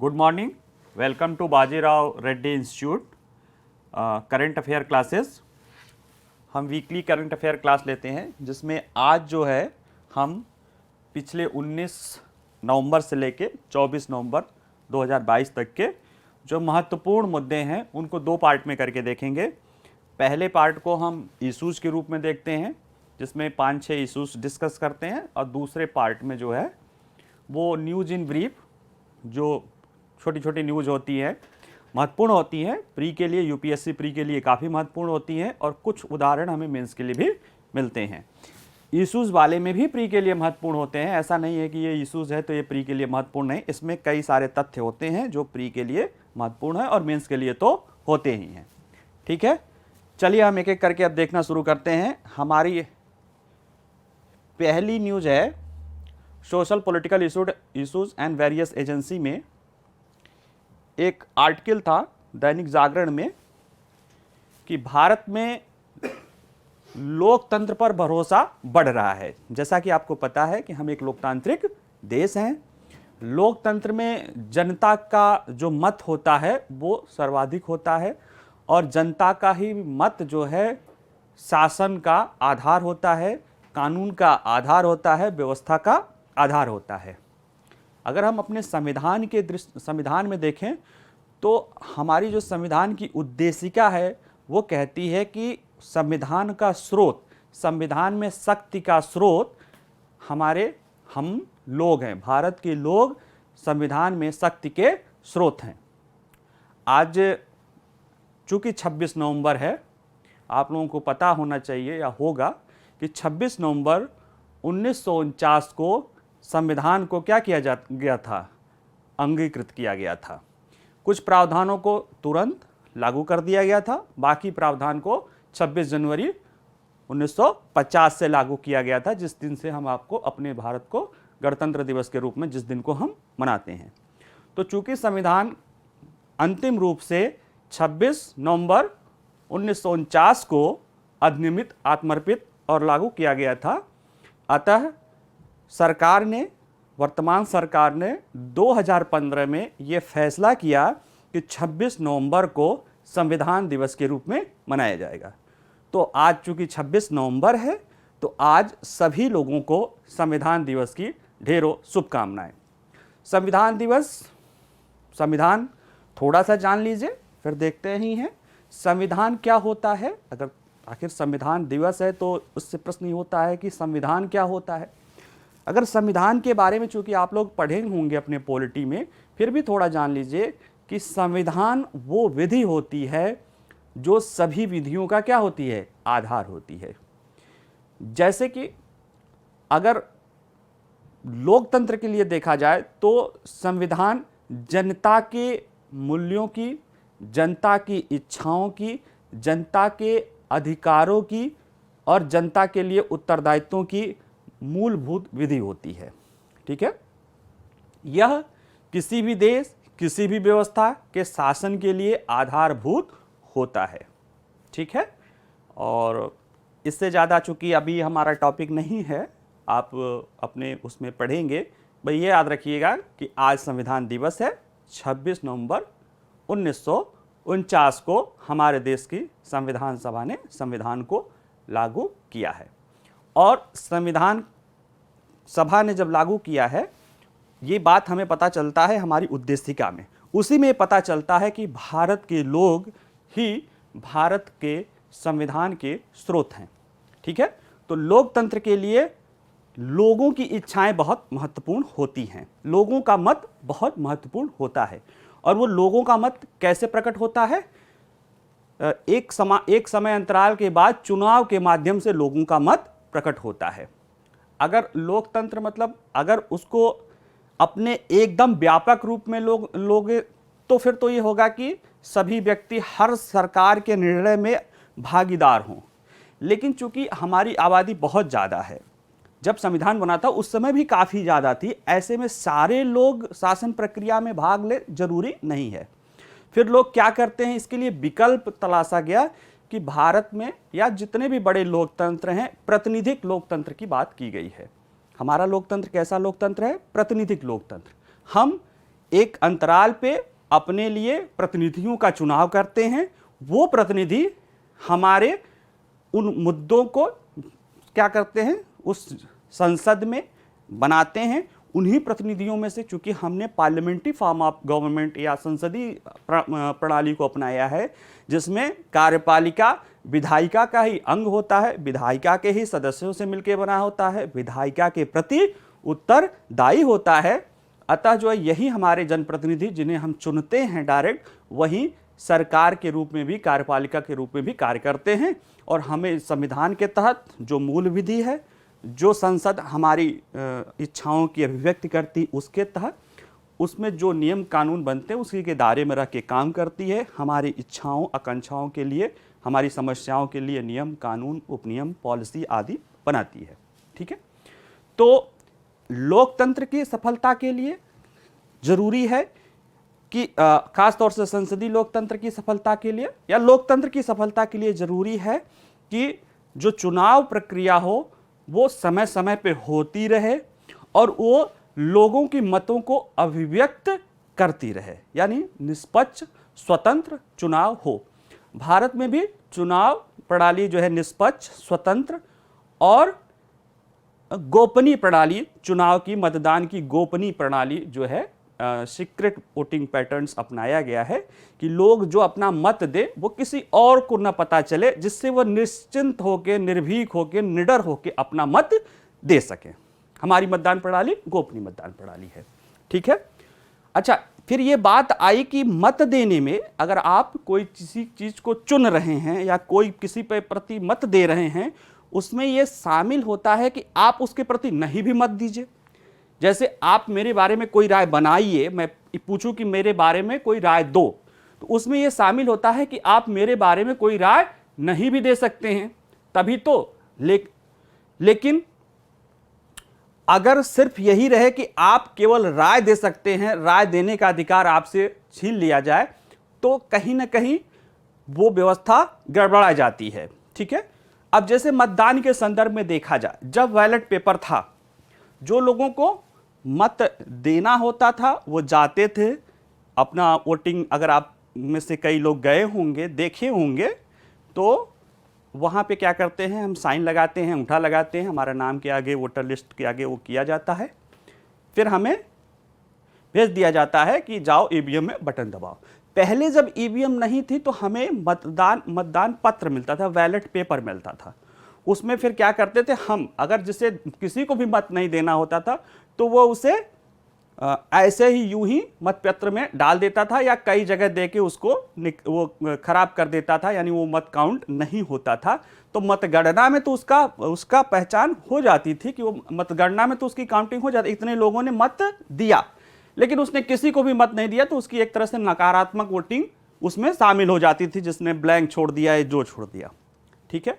Good morning, welcome to Bajirao Reddy institute current affair classes. हम weekly current affair class लेते हैं जिसमें आज जो है हम पिछले 19 नवंबर से लेके 24 नवंबर 2022 तक के जो महत्वपूर्ण मुद्दे हैं उनको दो पार्ट में करके देखेंगे। पहले पार्ट को हम इशूज़ के रूप में देखते हैं जिसमें 5-6 इशूज़ डिस्कस करते हैं, और दूसरे पार्ट में जो है वो न्यूज़ इन ब्रीफ, जो छोटी छोटी न्यूज़ होती हैं, महत्वपूर्ण होती हैं प्री के लिए, यूपीएससी प्री के लिए काफ़ी महत्वपूर्ण होती हैं, और कुछ उदाहरण हमें मेंस के लिए भी मिलते हैं। इशूज़ वाले में भी प्री के लिए महत्वपूर्ण होते हैं, ऐसा नहीं है कि ये इशूज़ है तो ये प्री के लिए महत्वपूर्ण नहीं। इसमें कई सारे तथ्य होते हैं जो प्री के लिए महत्वपूर्ण है और मेंस के लिए तो होते ही हैं। ठीक है, चलिए हम एक एक करके अब देखना शुरू करते हैं। हमारी पहली न्यूज़ है social political issues and various agency में एक आर्टिकल था दैनिक जागरण में कि भारत में लोकतंत्र पर भरोसा बढ़ रहा है। जैसा कि आपको पता है कि हम एक लोकतांत्रिक देश हैं। लोकतंत्र में जनता का जो मत होता है वो सर्वाधिक होता है, और जनता का ही मत जो है शासन का आधार होता है, कानून का आधार होता है, व्यवस्था का आधार होता है। अगर हम अपने संविधान में देखें तो हमारी जो संविधान की उद्देशिका है वो कहती है कि संविधान का स्रोत, संविधान में शक्ति का स्रोत हम लोग हैं। भारत के लोग संविधान में शक्ति के स्रोत हैं। आज चूंकि 26 नवंबर है, आप लोगों को पता होना चाहिए या होगा कि 26 नवंबर 1949 को संविधान को क्या किया गया था, अंगीकृत किया गया था। कुछ प्रावधानों को तुरंत लागू कर दिया गया था, बाकी प्रावधान को 26 जनवरी 1950 से लागू किया गया था, जिस दिन से हम आपको अपने भारत को गणतंत्र दिवस के रूप में जिस दिन को हम मनाते हैं। तो चूंकि संविधान अंतिम रूप से 26 नवंबर 1949 को अधिनियमित, आत्मर्पित और लागू किया गया था, अतः वर्तमान सरकार ने 2015 में ये फैसला किया कि 26 नवंबर को संविधान दिवस के रूप में मनाया जाएगा। तो आज चूंकि 26 नवंबर है तो आज सभी लोगों को संविधान दिवस की ढेरों शुभकामनाएं। संविधान दिवस, संविधान थोड़ा सा जान लीजिए फिर देखते ही हैं संविधान क्या होता है। अगर आखिर संविधान दिवस है तो उससे प्रश्न होता है कि संविधान क्या होता है। अगर संविधान के बारे में चूंकि आप लोग पढ़े होंगे अपने पॉलिटी में, फिर भी थोड़ा जान लीजिए कि संविधान वो विधि होती है जो सभी विधियों का क्या होती है, आधार होती है। जैसे कि अगर लोकतंत्र के लिए देखा जाए तो संविधान जनता के मूल्यों की, जनता की इच्छाओं की, जनता के अधिकारों की और जनता के लिए उत्तरदायित्वों की मूलभूत विधि होती है। ठीक है, यह किसी भी देश, किसी भी व्यवस्था के शासन के लिए आधारभूत होता है। ठीक है, और इससे ज़्यादा चूंकि अभी हमारा टॉपिक नहीं है, आप अपने उसमें पढ़ेंगे। भाई ये याद रखिएगा कि आज संविधान दिवस है। 26 नवंबर 1949 को हमारे देश की संविधान सभा ने संविधान को लागू किया है, और संविधान सभा ने जब लागू किया है, ये बात हमें पता चलता है हमारी उद्देशिका में। उसी में पता चलता है कि भारत के लोग ही भारत के संविधान के स्रोत हैं। ठीक है, तो लोकतंत्र के लिए लोगों की इच्छाएं बहुत महत्वपूर्ण होती हैं, लोगों का मत बहुत महत्वपूर्ण होता है। और वो लोगों का मत कैसे प्रकट होता है? एक समय अंतराल के बाद चुनाव के माध्यम से लोगों का मत प्रकट होता है। अगर लोकतंत्र मतलब अगर उसको अपने एकदम व्यापक रूप में लोगे तो फिर तो ये होगा कि सभी व्यक्ति हर सरकार के निर्णय में भागीदार हों। लेकिन चूंकि हमारी आबादी बहुत ज़्यादा है, जब संविधान बना था उस समय भी काफ़ी ज़्यादा थी, ऐसे में सारे लोग शासन प्रक्रिया में भाग ले जरूरी नहीं है। फिर लोग क्या करते हैं, इसके लिए विकल्प तलाशा गया कि भारत में या जितने भी बड़े लोकतंत्र हैं, प्रातिनिधिक लोकतंत्र की बात की गई है। हमारा लोकतंत्र कैसा लोकतंत्र है? प्रातिनिधिक लोकतंत्र। हम एक अंतराल पे अपने लिए प्रतिनिधियों का चुनाव करते हैं। वो प्रतिनिधि हमारे उन मुद्दों को क्या करते हैं, उस संसद में बनाते हैं। उन्हीं प्रतिनिधियों में से, चूंकि हमने पार्लियामेंट्री फॉर्म ऑफ गवर्नमेंट या संसदीय प्रणाली को अपनाया है, जिसमें कार्यपालिका विधायिका का ही अंग होता है, विधायिका के ही सदस्यों से मिलकर बना होता है, विधायिका के प्रति उत्तरदायी होता है। अतः जो है यही हमारे जनप्रतिनिधि जिन्हें हम चुनते हैं डायरेक्ट, वही सरकार के रूप में भी, कार्यपालिका के रूप में भी कार्य करते हैं। और हमें संविधान के तहत जो मूल विधि है, जो संसद हमारी इच्छाओं की अभिव्यक्ति करती, उसके तहत उसमें जो नियम कानून बनते हैं उसी के दायरे में रह के काम करती है। हमारी इच्छाओं आकांक्षाओं के लिए, हमारी समस्याओं के लिए नियम कानून, उपनियम, पॉलिसी आदि बनाती है। ठीक है, तो लोकतंत्र की सफलता के लिए जरूरी है कि खास तौर से संसदीय लोकतंत्र की सफलता के लिए या लोकतंत्र की सफलता के लिए जरूरी है कि जो चुनाव प्रक्रिया हो वो समय समय पे होती रहे और वो लोगों की मतों को अभिव्यक्त करती रहे, यानी निष्पक्ष स्वतंत्र चुनाव हो। भारत में भी चुनाव प्रणाली जो है निष्पक्ष, स्वतंत्र और गोपनीय प्रणाली, चुनाव की, मतदान की गोपनीय प्रणाली जो है, सीक्रेट वोटिंग पैटर्न्स अपनाया गया है कि लोग जो अपना मत दे वो किसी और को न पता चले, जिससे वो निश्चिंत होकर, निर्भीक होकर, निडर होकर अपना मत दे सके। हमारी मतदान प्रणाली गोपनीय मतदान प्रणाली है। ठीक है, अच्छा, फिर ये बात आई कि मत देने में अगर आप कोई किसी चीज को चुन रहे हैं या कोई किसी पे प्रति मत दे रहे हैं, उसमें ये शामिल होता है कि आप उसके प्रति नहीं भी मत दीजिए। जैसे आप मेरे बारे में कोई राय बनाइए, मैं पूछूं कि मेरे बारे में कोई राय दो, तो उसमें यह शामिल होता है कि आप मेरे बारे में कोई राय नहीं भी दे सकते हैं, तभी तो। लेकिन अगर सिर्फ यही रहे कि आप केवल राय दे सकते हैं, राय देने का अधिकार आपसे छीन लिया जाए, तो कहीं ना कहीं वो व्यवस्था गड़बड़ा जाती है। ठीक है, अब जैसे मतदान के संदर्भ में देखा जाए, जब बैलेट पेपर था, जो लोगों को मत देना होता था वो जाते थे अपना वोटिंग, अगर आप में से कई लोग गए होंगे, देखे होंगे, तो वहाँ पे क्या करते हैं, हम साइन लगाते हैं, अंगूठा लगाते हैं, हमारा नाम के आगे, वोटर लिस्ट के आगे वो किया जाता है, फिर हमें भेज दिया जाता है कि जाओ ईवीएम में बटन दबाओ। पहले जब ईवीएम नहीं थी तो हमें मतदान पत्र मिलता था, बैलेट पेपर मिलता था। उसमें फिर क्या करते थे हम, अगर जिसे किसी को भी मत नहीं देना होता था तो वो उसे ऐसे ही यूं ही मतपत्र में डाल देता था या कई जगह दे के उसको वो खराब कर देता था, यानी वो मत काउंट नहीं होता था। तो मतगणना में तो उसका पहचान हो जाती थी कि वो मतगणना में तो उसकी काउंटिंग हो जाती, इतने लोगों ने मत दिया। लेकिन उसने किसी को भी मत नहीं दिया तो उसकी एक तरह से नकारात्मक वोटिंग उसमें शामिल हो जाती थी, जिसने ब्लैंक छोड़ दिया या जो छोड़ दिया। ठीक है,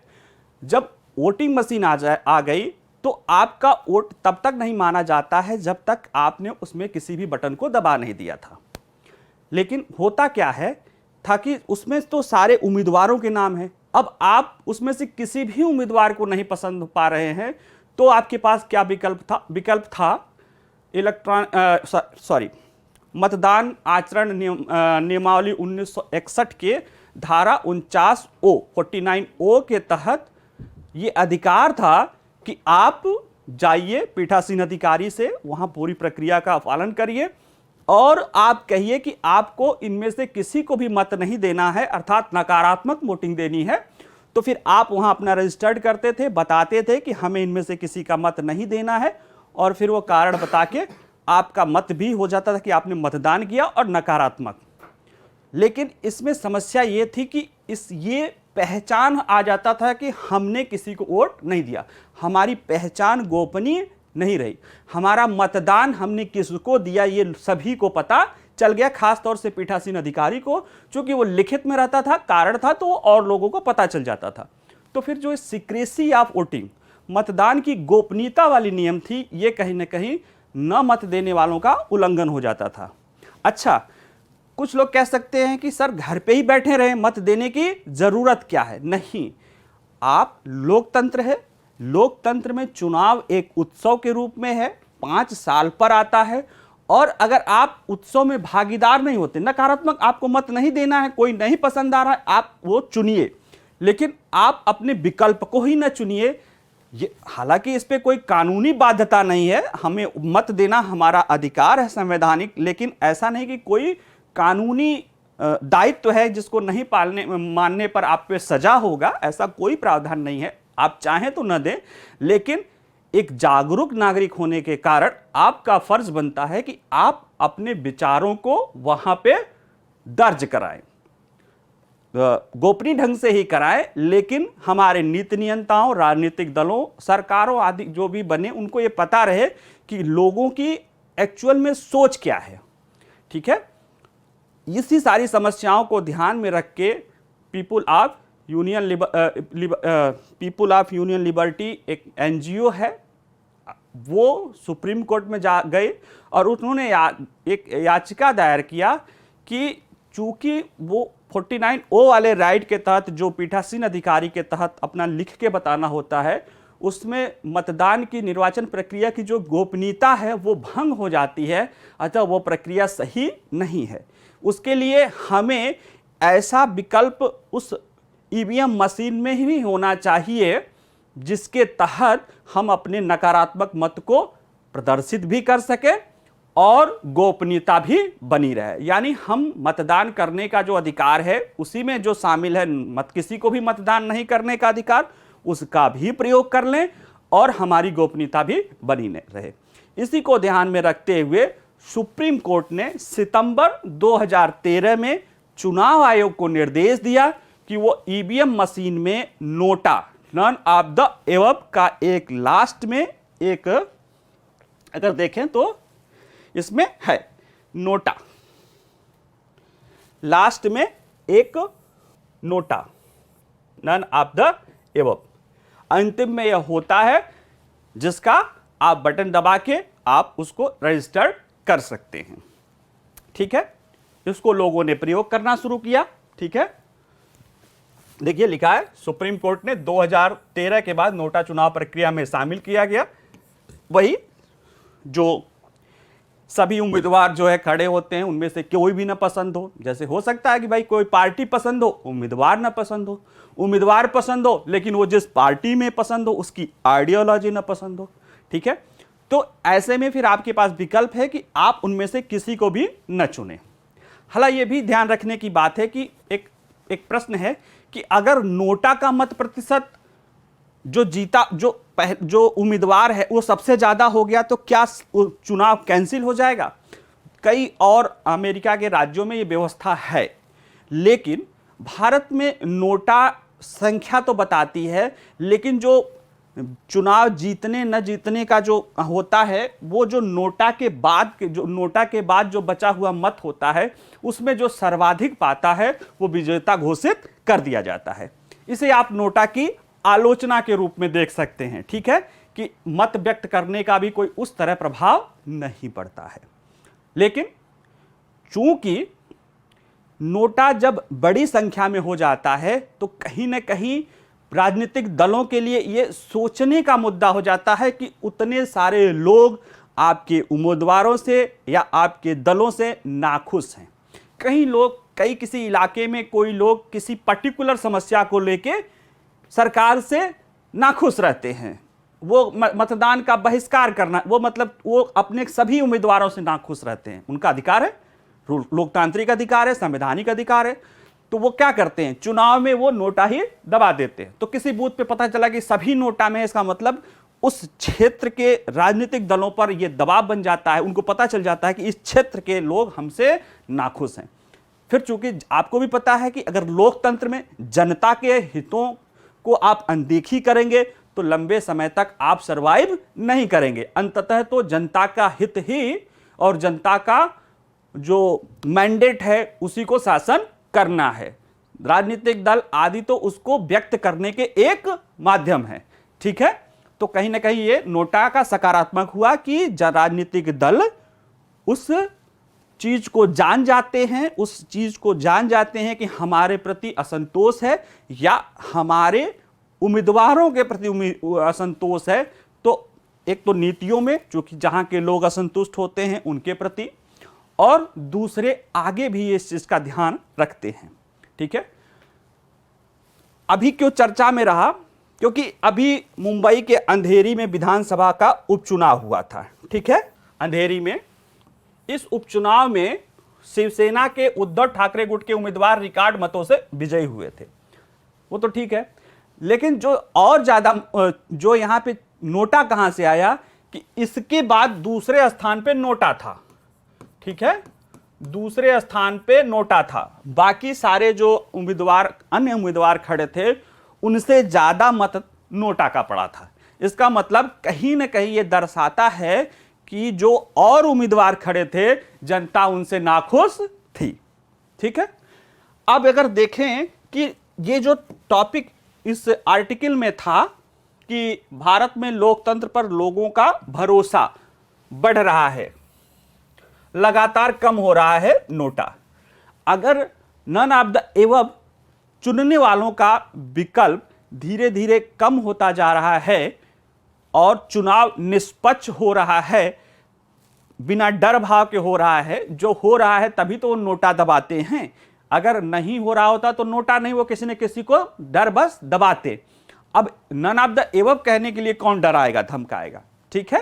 जब वोटिंग मशीन आ गई तो आपका वोट तब तक नहीं माना जाता है जब तक आपने उसमें किसी भी बटन को दबा नहीं दिया था। लेकिन होता क्या है था कि उसमें तो सारे उम्मीदवारों के नाम हैं। अब आप उसमें से किसी भी उम्मीदवार को नहीं पसंद पा रहे हैं तो आपके पास क्या विकल्प था मतदान आचरण नियमावली 1961 के धारा 49O के तहत ये अधिकार था कि आप जाइए पीठासीन अधिकारी से, वहां पूरी प्रक्रिया का पालन करिए और आप कहिए कि आपको इनमें से किसी को भी मत नहीं देना है, अर्थात नकारात्मक वोटिंग देनी है। तो फिर आप वहां अपना रजिस्टर्ड करते थे, बताते थे कि हमें इनमें से किसी का मत नहीं देना है, और फिर वो कारण बता के आपका मत भी हो जाता था कि आपने मतदान किया और नकारात्मक। लेकिन इसमें समस्या ये थी कि ये पहचान आ जाता था कि हमने किसी को वोट नहीं दिया, हमारी पहचान गोपनीय नहीं रही, हमारा मतदान हमने किसको दिया ये सभी को पता चल गया, खास तौर से पीठासीन अधिकारी को, क्योंकि वो लिखित में रहता था, कारण था, तो और लोगों को पता चल जाता था। तो फिर जो सीक्रेसी ऑफ वोटिंग, मतदान की गोपनीयता वाली नियम थी, ये कहीं ना कहीं न मत देने वालों का उल्लंघन हो जाता था। अच्छा, कुछ लोग कह सकते हैं कि सर घर पे ही बैठे रहे, मत देने की जरूरत क्या है? नहीं, आप लोकतंत्र है, लोकतंत्र में चुनाव एक उत्सव के रूप में है, 5 साल पर आता है और अगर आप उत्सव में भागीदार नहीं होते, नकारात्मक आपको मत नहीं देना है, कोई नहीं पसंद आ रहा है, आप वो चुनिए, लेकिन आप अपने विकल्प को ही न चुनिए। ये हालांकि इस पे कोई कानूनी बाध्यता नहीं है, हमें मत देना हमारा अधिकार है संवैधानिक, लेकिन ऐसा नहीं कि कोई कानूनी दायित्व है जिसको नहीं मानने पर आप पे सजा होगा, ऐसा कोई प्रावधान नहीं है। आप चाहें तो न दें, लेकिन एक जागरूक नागरिक होने के कारण आपका फर्ज बनता है कि आप अपने विचारों को वहां पे दर्ज कराएं, गोपनीय ढंग से ही कराएं, लेकिन हमारे नीति नियंताओं, राजनीतिक दलों, सरकारों आदि जो भी बने, उनको ये पता रहे कि लोगों की एक्चुअल में सोच क्या है। ठीक है, इसी सारी समस्याओं को ध्यान में रख के पीपुल ऑफ यूनियन लिबर्टी एक एनजीओ है, वो सुप्रीम कोर्ट में जा गए और उन्होंने एक याचिका दायर किया कि चूंकि वो 49O वाले राइट के तहत, जो पीठासीन अधिकारी के तहत अपना लिख के बताना होता है, उसमें मतदान की, निर्वाचन प्रक्रिया की जो गोपनीयता है वो भंग हो जाती है, अतः वो प्रक्रिया सही नहीं है। उसके लिए हमें ऐसा विकल्प उस ईवीएम मशीन में ही होना चाहिए जिसके तहत हम अपने नकारात्मक मत को प्रदर्शित भी कर सके और गोपनीयता भी बनी रहे। यानी हम मतदान करने का जो अधिकार है उसी में जो शामिल है, किसी को भी मतदान नहीं करने का अधिकार, उसका भी प्रयोग कर लें और हमारी गोपनीयता भी बनी रहे। इसी को ध्यान में रखते हुए सुप्रीम कोर्ट ने सितंबर 2013 में चुनाव आयोग को निर्देश दिया कि वो ईवीएम मशीन में NOTA, none of the above का एक लास्ट में एक, अगर देखें तो इसमें है नोटा, लास्ट में एक NOTA, none of the above, अंतिम में यह होता है जिसका आप बटन दबा के आप उसको रजिस्टर कर सकते हैं। ठीक है, इसको लोगों ने प्रयोग करना शुरू किया। ठीक है, देखिए लिखा है सुप्रीम कोर्ट ने 2013 के बाद नोटा चुनाव प्रक्रिया में शामिल किया गया। वही जो सभी उम्मीदवार जो है खड़े होते हैं, उनमें से कोई भी ना पसंद हो, जैसे हो सकता है कि भाई कोई पार्टी पसंद हो, उम्मीदवार ना पसंद हो, उम्मीदवार पसंद हो लेकिन वो जिस पार्टी में पसंद हो उसकी आइडियोलॉजी ना पसंद हो। ठीक है, तो ऐसे में फिर आपके पास विकल्प है कि आप उनमें से किसी को भी न चुने। हालांकि ये भी ध्यान रखने की बात है कि एक प्रश्न है कि अगर नोटा का मत प्रतिशत जो जीता, जो उम्मीदवार है वो सबसे ज्यादा हो गया तो क्या चुनाव कैंसिल हो जाएगा? कई और अमेरिका के राज्यों में ये व्यवस्था है, लेकिन भारत में नोटा संख्या तो बताती है, लेकिन जो चुनाव जीतने न जीतने का जो होता है, वो जो नोटा के बाद जो बचा हुआ मत होता है, उसमें जो सर्वाधिक पाता है वो विजेता घोषित कर दिया जाता है। इसे आप नोटा की आलोचना के रूप में देख सकते हैं। ठीक है, कि मत व्यक्त करने का भी कोई उस तरह प्रभाव नहीं पड़ता है। लेकिन चूंकि नोटा जब बड़ी संख्या में हो जाता है तो कहीं ना कहीं राजनीतिक दलों के लिए यह सोचने का मुद्दा हो जाता है कि उतने सारे लोग आपके उम्मीदवारों से या आपके दलों से नाखुश हैं। किसी इलाके में कोई लोग किसी पर्टिकुलर समस्या को लेके सरकार से नाखुश रहते हैं, वो मतदान का बहिष्कार करना, वो अपने सभी उम्मीदवारों से नाखुश रहते हैं। उनका अधिकार है, लोकतांत्रिक अधिकार है, संवैधानिक अधिकार है। तो वो क्या करते हैं, चुनाव में वो नोटा ही दबा देते हैं। तो किसी बूथ पे पता चला कि सभी नोटा में, इसका मतलब उस क्षेत्र के राजनीतिक दलों पर यह दबाव बन जाता है, उनको पता चल जाता है कि इस क्षेत्र के लोग हमसे नाखुश हैं। फिर चूंकि आपको भी पता है कि अगर लोकतंत्र में जनता के हितों को आप अनदेखी करेंगे तो लंबे समय तक आप सरवाइव नहीं करेंगे। अंततः तो जनता का हित ही और जनता का जो मैंडेट है उसी को शासन करना है। राजनीतिक दल आदि तो उसको व्यक्त करने के एक माध्यम है। ठीक है, तो कहीं ना कहीं ये नोटा का सकारात्मक हुआ कि राजनीतिक दल उस चीज को जान जाते हैं कि हमारे प्रति असंतोष है या हमारे उम्मीदवारों के प्रति असंतोष है, तो एक तो नीतियों में, चूंकि जहां के लोग असंतुष्ट होते हैं उनके प्रति, और दूसरे आगे भी इस चीज का ध्यान रखते हैं। ठीक है, अभी क्यों चर्चा में रहा, क्योंकि अभी मुंबई के अंधेरी में विधानसभा का उपचुनाव हुआ था। ठीक है, अंधेरी में इस उपचुनाव में शिवसेना के उद्धव ठाकरे गुट के उम्मीदवार रिकॉर्ड मतों से विजयी हुए थे, वो तो ठीक है, लेकिन जो और ज्यादा जो यहां पे नोटा कहां से आया कि इसके बाद दूसरे स्थान पे नोटा था। ठीक है, दूसरे स्थान पे नोटा था, बाकी सारे जो उम्मीदवार अन्य उम्मीदवार खड़े थे उनसे ज्यादा मत नोटा का पड़ा था। इसका मतलब कहीं ना कहीं यह दर्शाता है कि जो और उम्मीदवार खड़े थे जनता उनसे नाखुश थी। ठीक है, अब अगर देखें कि ये जो टॉपिक इस आर्टिकल में था कि भारत में लोकतंत्र पर लोगों का भरोसा बढ़ रहा है, लगातार कम हो रहा है नोटा। अगर नन ऑफ द एबव चुनने वालों का विकल्प धीरे धीरे कम होता जा रहा है और चुनाव निष्पक्ष हो रहा है, बिना डर भाव के हो रहा है, जो हो रहा है तभी तो वो नोटा दबाते हैं। अगर नहीं हो रहा होता तो नोटा नहीं, वो किसी न किसी को डर बस दबाते। अब नन ऑफ द एबव कहने के लिए कौन डराएगा धमकाएगा। ठीक है,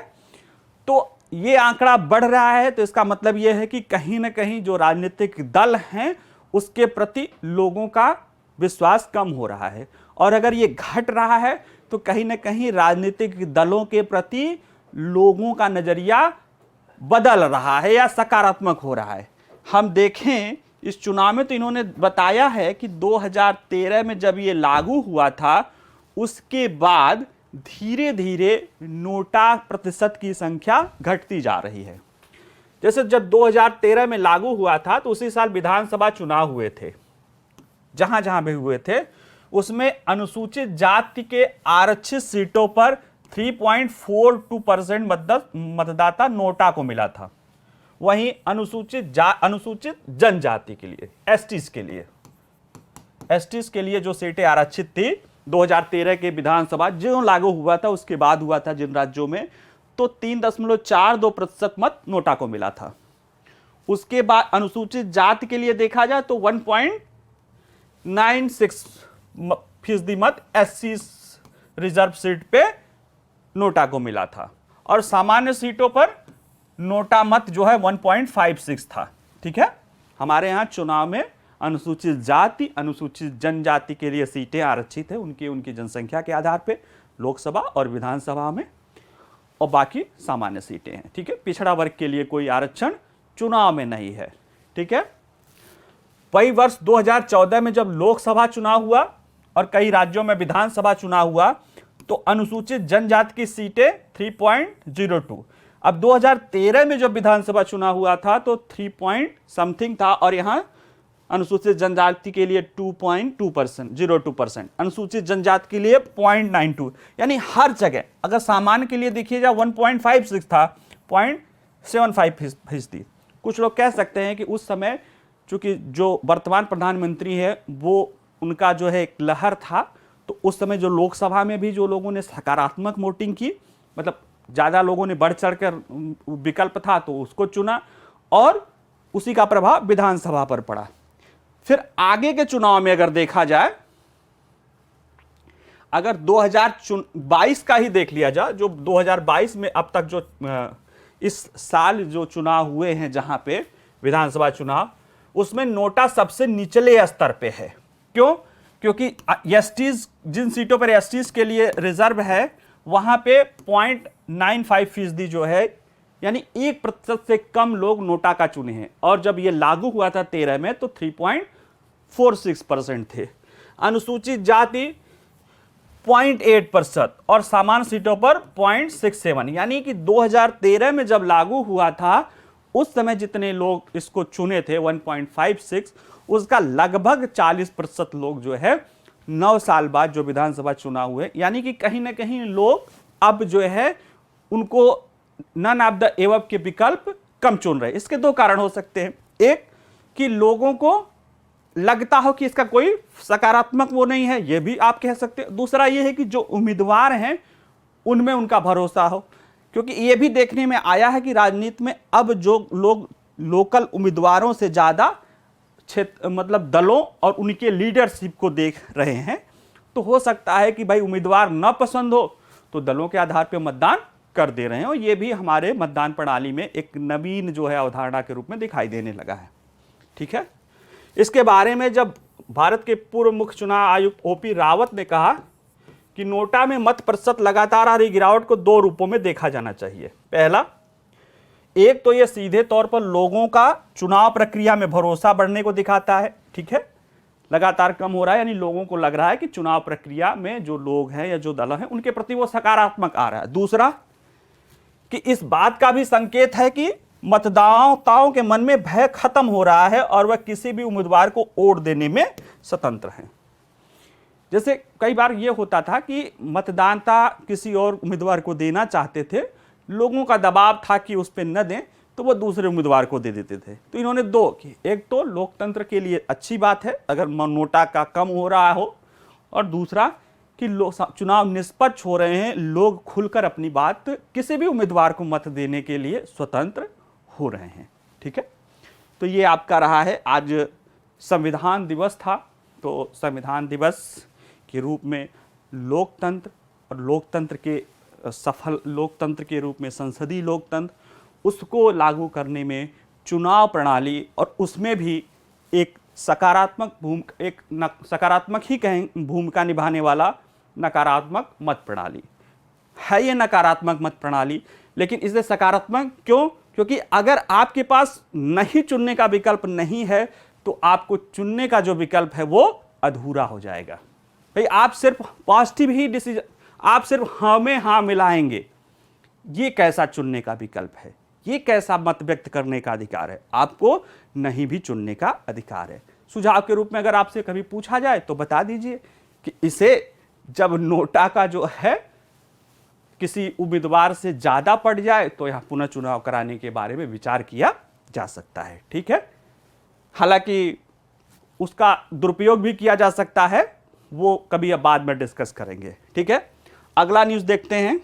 तो ये आंकड़ा बढ़ रहा है, तो इसका मतलब यह है कि कहीं ना कहीं जो राजनीतिक दल हैं उसके प्रति लोगों का विश्वास कम हो रहा है, और अगर ये घट रहा है तो कहीं ना कहीं राजनीतिक दलों के प्रति लोगों का नजरिया बदल रहा है या सकारात्मक हो रहा है। हम देखें इस चुनाव में तो इन्होंने बताया है कि 2013 में जब ये लागू हुआ था उसके बाद धीरे धीरे नोटा प्रतिशत की संख्या घटती जा रही है। जैसे जब 2013 में लागू हुआ था तो उसी साल विधानसभा चुनाव हुए थे, जहां जहां भी हुए थे उसमें अनुसूचित जाति के आरक्षित सीटों पर 3.42% मतदाता नोटा को मिला था। वहीं अनुसूचित जनजाति के लिए, एसटीज के लिए जो सीटें आरक्षित थी 2013 के विधानसभा जो लागू हुआ था उसके बाद हुआ था जिन राज्यों में, तो 3.42% मत नोटा को मिला था। उसके बाद अनुसूचित जाति के लिए देखा जाए तो 1.96% मत एससी रिजर्व सीट पे नोटा को मिला था, और सामान्य सीटों पर नोटा मत जो है 1.56 था। ठीक है, हमारे यहां चुनाव में अनुसूचित जाति अनुसूचित जनजाति के लिए सीटें आरक्षित है, उनकी जनसंख्या के आधार पे लोकसभा और विधानसभा में, और बाकी सामान्य सीटें हैं। ठीक है, पिछड़ा वर्ग के लिए कोई आरक्षण चुनाव में नहीं है। ठीक है, वही वर्ष 2014 में जब लोकसभा चुनाव हुआ और कई राज्यों में विधानसभा चुनाव हुआ तो अनुसूचित जनजाति की सीटें 3.02। अब 2013 में जब विधानसभा चुनाव हुआ था तो 3 था, और यहां अनुसूचित जनजाति के लिए 2.02%, अनुसूचित जनजाति के लिए 0.92, यानी हर जगह अगर सामान्य के लिए देखिएगा 1.56 था, 0.75%। कुछ लोग कह सकते हैं कि उस समय चूंकि जो वर्तमान प्रधानमंत्री है वो उनका जो है एक लहर था, तो उस समय जो लोकसभा में भी जो लोगों ने सकारात्मक वोटिंग की, मतलब ज़्यादा लोगों ने बढ़ चढ़कर विकल्प था तो उसको चुना, और उसी का प्रभाव विधानसभा पर पड़ा। फिर आगे के चुनाव में अगर देखा जाए, अगर 2022 का ही देख लिया जाए, जो 2022 में अब तक जो इस साल जो चुनाव हुए हैं जहां पे विधानसभा चुनाव, उसमें नोटा सबसे निचले स्तर पे है। क्यों? क्योंकि एसटीज, जिन सीटों पर एसटीज के लिए रिजर्व है वहां पे 0.95% जो है, यानी 1% से कम लोग नोटा का चुने हैं, और जब ये लागू हुआ था 13 में तो 3.46% थे। अनुसूचित जाति 0.8% और सामान्य सीटों पर 0.67, यानी कि 2013 में जब लागू हुआ था उस समय जितने लोग इसको चुने थे 1.56, उसका लगभग 40% लोग जो है 9 साल बाद जो विधानसभा चुनाव हुए, यानी कि कहीं ना कहीं लोग अब जो है उनको नन ऑफ द एबव के विकल्प कम चुन रहे। इसके दो कारण हो सकते हैं, एक कि लोगों को लगता हो कि इसका कोई सकारात्मक वो नहीं है, ये भी आप कह सकते हैं। दूसरा ये है कि जो उम्मीदवार हैं उनमें उनका भरोसा हो, क्योंकि ये भी देखने में आया है कि राजनीति में अब जो लोग लोकल उम्मीदवारों से ज़्यादा क्षेत्र मतलब दलों और उनके लीडरशिप को देख रहे हैं, तो हो सकता है कि भाई उम्मीदवार न पसंद हो तो दलों के आधार पर मतदान कर दे रहे हैं, और ये भी हमारे मतदान प्रणाली में एक नवीन जो है अवधारणा के रूप में दिखाई देने लगा है। ठीक है, इसके बारे में जब भारत के पूर्व मुख्य चुनाव आयुक्त ओपी रावत ने कहा कि नोटा में मत प्रतिशत लगातार आ रही गिरावट को दो रूपों में देखा जाना चाहिए। पहला, एक तो यह सीधे तौर पर लोगों का चुनाव प्रक्रिया में भरोसा बढ़ने को दिखाता है। ठीक है, लगातार कम हो रहा है, यानी लोगों को लग रहा है कि चुनाव प्रक्रिया में जो लोग हैं या जो दल हैं उनके प्रति वो सकारात्मक आ रहा है। दूसरा, कि इस बात का भी संकेत है कि मतदाताओं के मन में भय खत्म हो रहा है और वह किसी भी उम्मीदवार को वोट देने में स्वतंत्र हैं। जैसे कई बार यह होता था कि मतदाता किसी और उम्मीदवार को देना चाहते थे, लोगों का दबाव था कि उस पर न दें, तो वो दूसरे उम्मीदवार को दे देते थे। तो इन्होंने दो की, एक तो लोकतंत्र के लिए अच्छी बात है अगर नोटा का कम हो रहा हो, और दूसरा कि चुनाव निष्पक्ष हो रहे हैं, लोग खुलकर अपनी बात किसी भी उम्मीदवार को मत देने के लिए स्वतंत्र हो रहे हैं। ठीक है, तो ये आपका रहा है, आज संविधान दिवस था, तो संविधान दिवस के रूप में लोकतंत्र और लोकतंत्र के सफल लोकतंत्र के रूप में संसदीय लोकतंत्र, उसको लागू करने में चुनाव प्रणाली और उसमें भी एक सकारात्मक ही कहें भूमिका निभाने वाला नकारात्मक मत प्रणाली है। ये नकारात्मक मत प्रणाली, लेकिन इसे सकारात्मक क्यों? क्योंकि अगर आपके पास नहीं चुनने का विकल्प नहीं है तो आपको चुनने का जो विकल्प है वो अधूरा हो जाएगा। भाई आप सिर्फ पॉजिटिव ही डिसीजन, आप सिर्फ हाँ में हाँ मिलाएंगे, ये कैसा चुनने का विकल्प है? ये कैसा मत व्यक्त करने का अधिकार है? आपको नहीं भी चुनने का अधिकार है। सुझाव के रूप में अगर आपसे कभी पूछा जाए तो बता दीजिए कि इसे जब नोटा का जो है किसी उम्मीदवार से ज़्यादा पड़ जाए तो यहाँ पुनः चुनाव कराने के बारे में विचार किया जा सकता है। ठीक है, हालांकि उसका दुरुपयोग भी किया जा सकता है, वो कभी अब बाद में डिस्कस करेंगे। ठीक है, अगला न्यूज़ देखते हैं।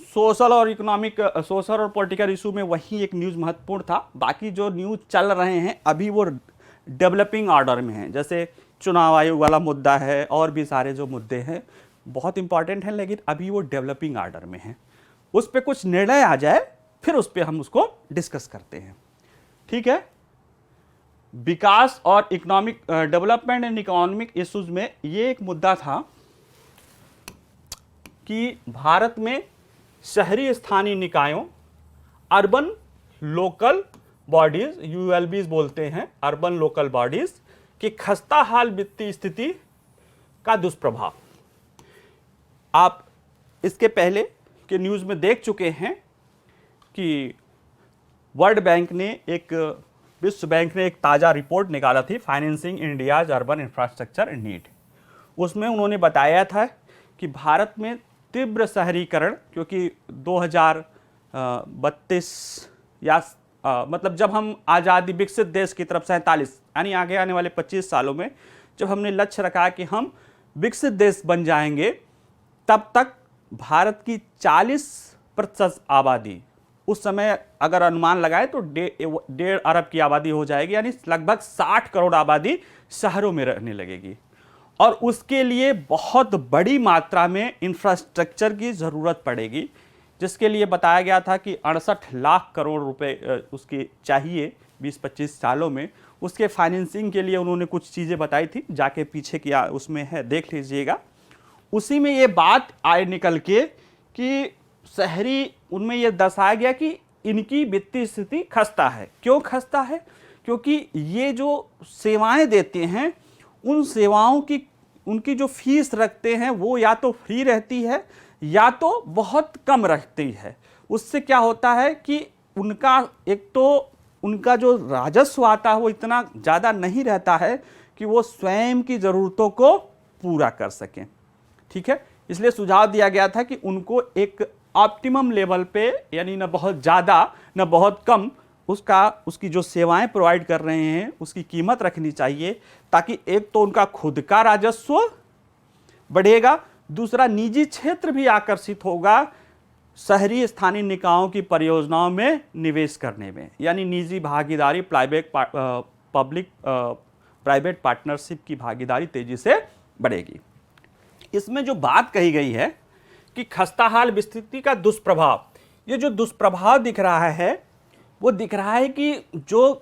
सोशल और पॉलिटिकल इशू में वही एक न्यूज़ महत्वपूर्ण था। बाकी जो न्यूज़ चल रहे हैं अभी वो डेवलपिंग ऑर्डर में हैं, जैसे चुनाव आयोग वाला मुद्दा है और भी सारे जो मुद्दे हैं बहुत इंपॉर्टेंट हैं, लेकिन अभी वो डेवलपिंग ऑर्डर में हैं। उस पर कुछ निर्णय आ जाए फिर उस पर हम उसको डिस्कस करते हैं। ठीक है, विकास और economic development and economic issues में ये एक मुद्दा था कि भारत में शहरी स्थानीय निकायों, अर्बन लोकल बॉडीज, यूएलबीज बोलते हैं, अर्बन लोकल बॉडीज की खस्ता हाल वित्तीय स्थिति का दुष्प्रभाव। आप इसके पहले के न्यूज़ में देख चुके हैं कि वर्ल्ड बैंक ने विश्व बैंक ने एक ताज़ा रिपोर्ट निकाला थी, financing India's urban infrastructure need. उसमें उन्होंने बताया था कि भारत में तीव्र शहरीकरण, क्योंकि 2032 या मतलब जब हम आज़ादी विकसित देश की तरफ 47 यानी आगे आने वाले 25 सालों में जब हमने लक्ष्य रखा कि हम विकसित देश बन जाएंगे, तब तक भारत की 40% आबादी, उस समय अगर अनुमान लगाए तो 1.5 अरब की आबादी हो जाएगी, यानी लगभग 60 करोड़ आबादी शहरों में रहने लगेगी। और उसके लिए बहुत बड़ी मात्रा में इंफ्रास्ट्रक्चर की ज़रूरत पड़ेगी, जिसके लिए बताया गया था कि 68 लाख करोड़ रुपए उसके चाहिए 20-25 सालों में। उसके फाइनेंसिंग के लिए उन्होंने कुछ चीज़ें बताई थी, जाके पीछे किया उसमें है, देख लीजिएगा। उसी में ये बात आए निकल के कि शहरी, उनमें ये दर्शाया गया कि इनकी वित्तीय स्थिति खस्ता है। क्यों खस्ता है? क्योंकि ये जो सेवाएं देते हैं उन सेवाओं की उनकी जो फीस रखते हैं वो या तो फ्री रहती है या तो बहुत कम रखती है। उससे क्या होता है कि उनका एक तो उनका जो राजस्व आता है वो इतना ज़्यादा नहीं रहता है कि वो स्वयं की ज़रूरतों को पूरा कर सकें। ठीक है, इसलिए सुझाव दिया गया था कि उनको एक ऑप्टिमम लेवल पे, यानी न बहुत ज़्यादा न बहुत कम, उसकी जो सेवाएं प्रोवाइड कर रहे हैं उसकी कीमत रखनी चाहिए, ताकि एक तो उनका खुद का राजस्व बढ़ेगा, दूसरा, निजी क्षेत्र भी आकर्षित होगा शहरी स्थानीय निकायों की परियोजनाओं में निवेश करने में, यानी निजी भागीदारी, पब्लिक प्राइवेट पार्टनरशिप की भागीदारी तेजी से बढ़ेगी। इसमें जो बात कही गई है कि खस्ताहाल विस्तृति का दुष्प्रभाव, ये जो दुष्प्रभाव दिख रहा है वो दिख रहा है कि जो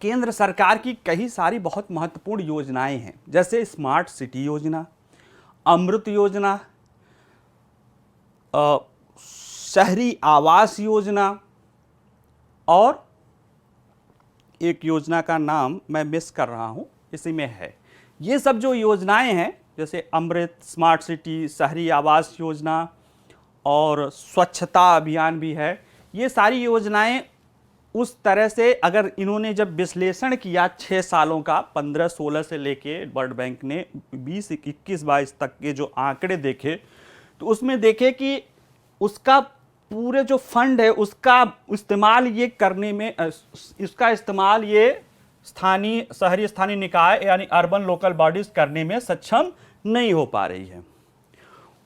केंद्र सरकार की कई सारी बहुत महत्वपूर्ण योजनाएं हैं, जैसे स्मार्ट सिटी योजना, अमृत योजना, शहरी आवास योजना, और एक योजना का नाम मैं मिस कर रहा हूं, इसी में है। ये सब जो योजनाएं हैं, जैसे अमृत, स्मार्ट सिटी, शहरी आवास योजना और स्वच्छता अभियान भी है, ये सारी योजनाएं उस तरह से अगर इन्होंने जब विश्लेषण किया 6 सालों का, 15-16 से लेके वर्ल्ड बैंक ने 20-21-22 तक के जो आंकड़े देखे, तो उसमें देखे कि उसका पूरे जो फंड है उसका इस्तेमाल ये करने में, इसका इस्तेमाल ये शहरी स्थानीय निकाय यानी अर्बन लोकल बॉडीज करने में सक्षम नहीं हो पा रही है।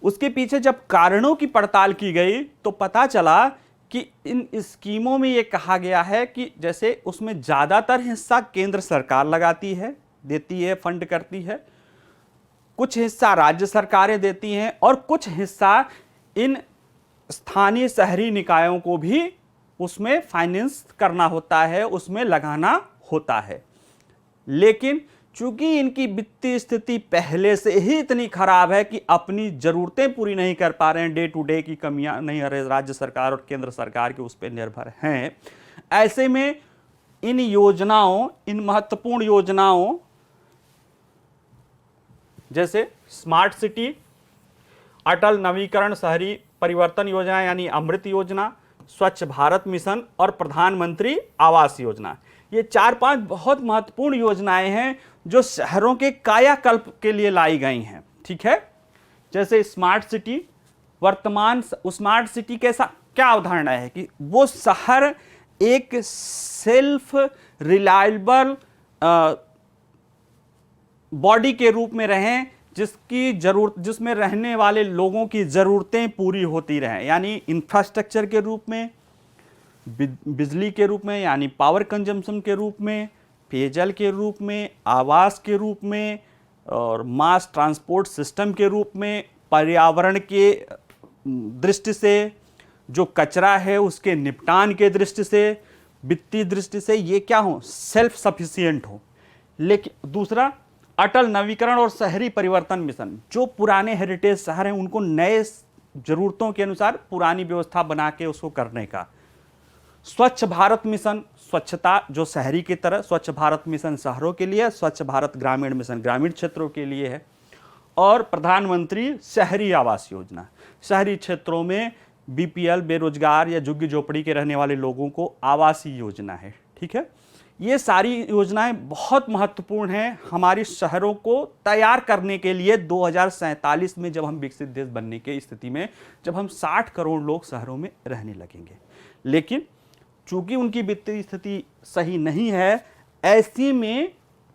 उसके पीछे जब कारणों की पड़ताल की गई तो पता चला कि इन स्कीमों में ये कहा गया है कि जैसे उसमें ज़्यादातर हिस्सा केंद्र सरकार लगाती है, देती है, फंड करती है, कुछ हिस्सा राज्य सरकारें देती हैं और कुछ हिस्सा इन स्थानीय शहरी निकायों को भी उसमें फाइनेंस करना होता है, उसमें लगाना होता है। लेकिन चूंकि इनकी वित्तीय स्थिति पहले से ही इतनी खराब है कि अपनी जरूरतें पूरी नहीं कर पा रहे हैं, डे टू डे की कमियां नहीं, राज्य सरकार और केंद्र सरकार के उस पर निर्भर हैं, ऐसे में इन योजनाओं, इन महत्वपूर्ण योजनाओं जैसे स्मार्ट सिटी, अटल नवीकरण शहरी परिवर्तन योजना यानी अमृत योजना, स्वच्छ भारत मिशन और प्रधानमंत्री आवास योजना, ये 4-5 बहुत महत्वपूर्ण योजनाएं हैं जो शहरों के कायाकल्प के लिए लाई गई हैं। ठीक है, जैसे स्मार्ट सिटी, वर्तमान स्मार्ट सिटी कैसा क्या अवधारणा है कि वो शहर एक सेल्फ रिलायबल बॉडी के रूप में रहें, जिसमें रहने वाले लोगों की ज़रूरतें पूरी होती रहें, यानी इंफ्रास्ट्रक्चर के रूप में, बिजली के रूप में यानी पावर कंजम्पशन के रूप में, पेयजल के रूप में, आवास के रूप में और मास ट्रांसपोर्ट सिस्टम के रूप में, पर्यावरण के दृष्टि से, जो कचरा है उसके निपटान के दृष्टि से, वित्तीय दृष्टि से ये क्या हो, सेल्फ सफिशिएंट हो। लेकिन दूसरा, अटल नवीकरण और शहरी परिवर्तन मिशन, जो पुराने हेरिटेज शहर हैं उनको नए जरूरतों के अनुसार पुरानी व्यवस्था बना के उसको करने का। स्वच्छ भारत मिशन, स्वच्छता जो शहरी की तरह, स्वच्छ भारत मिशन शहरों के लिए, स्वच्छ भारत ग्रामीण मिशन ग्रामीण क्षेत्रों के लिए है। और प्रधानमंत्री शहरी आवास योजना, शहरी क्षेत्रों में बीपीएल, बेरोजगार या झुग्गी झोपड़ी के रहने वाले लोगों को आवासीय योजना है। ठीक है, ये सारी योजनाएं बहुत महत्वपूर्ण हैं हमारी शहरों को तैयार करने के लिए 2047 में, जब हम विकसित देश बनने की स्थिति में, जब हम 60 करोड़ लोग शहरों में रहने लगेंगे। लेकिन चूंकि उनकी वित्तीय स्थिति सही नहीं है, ऐसी में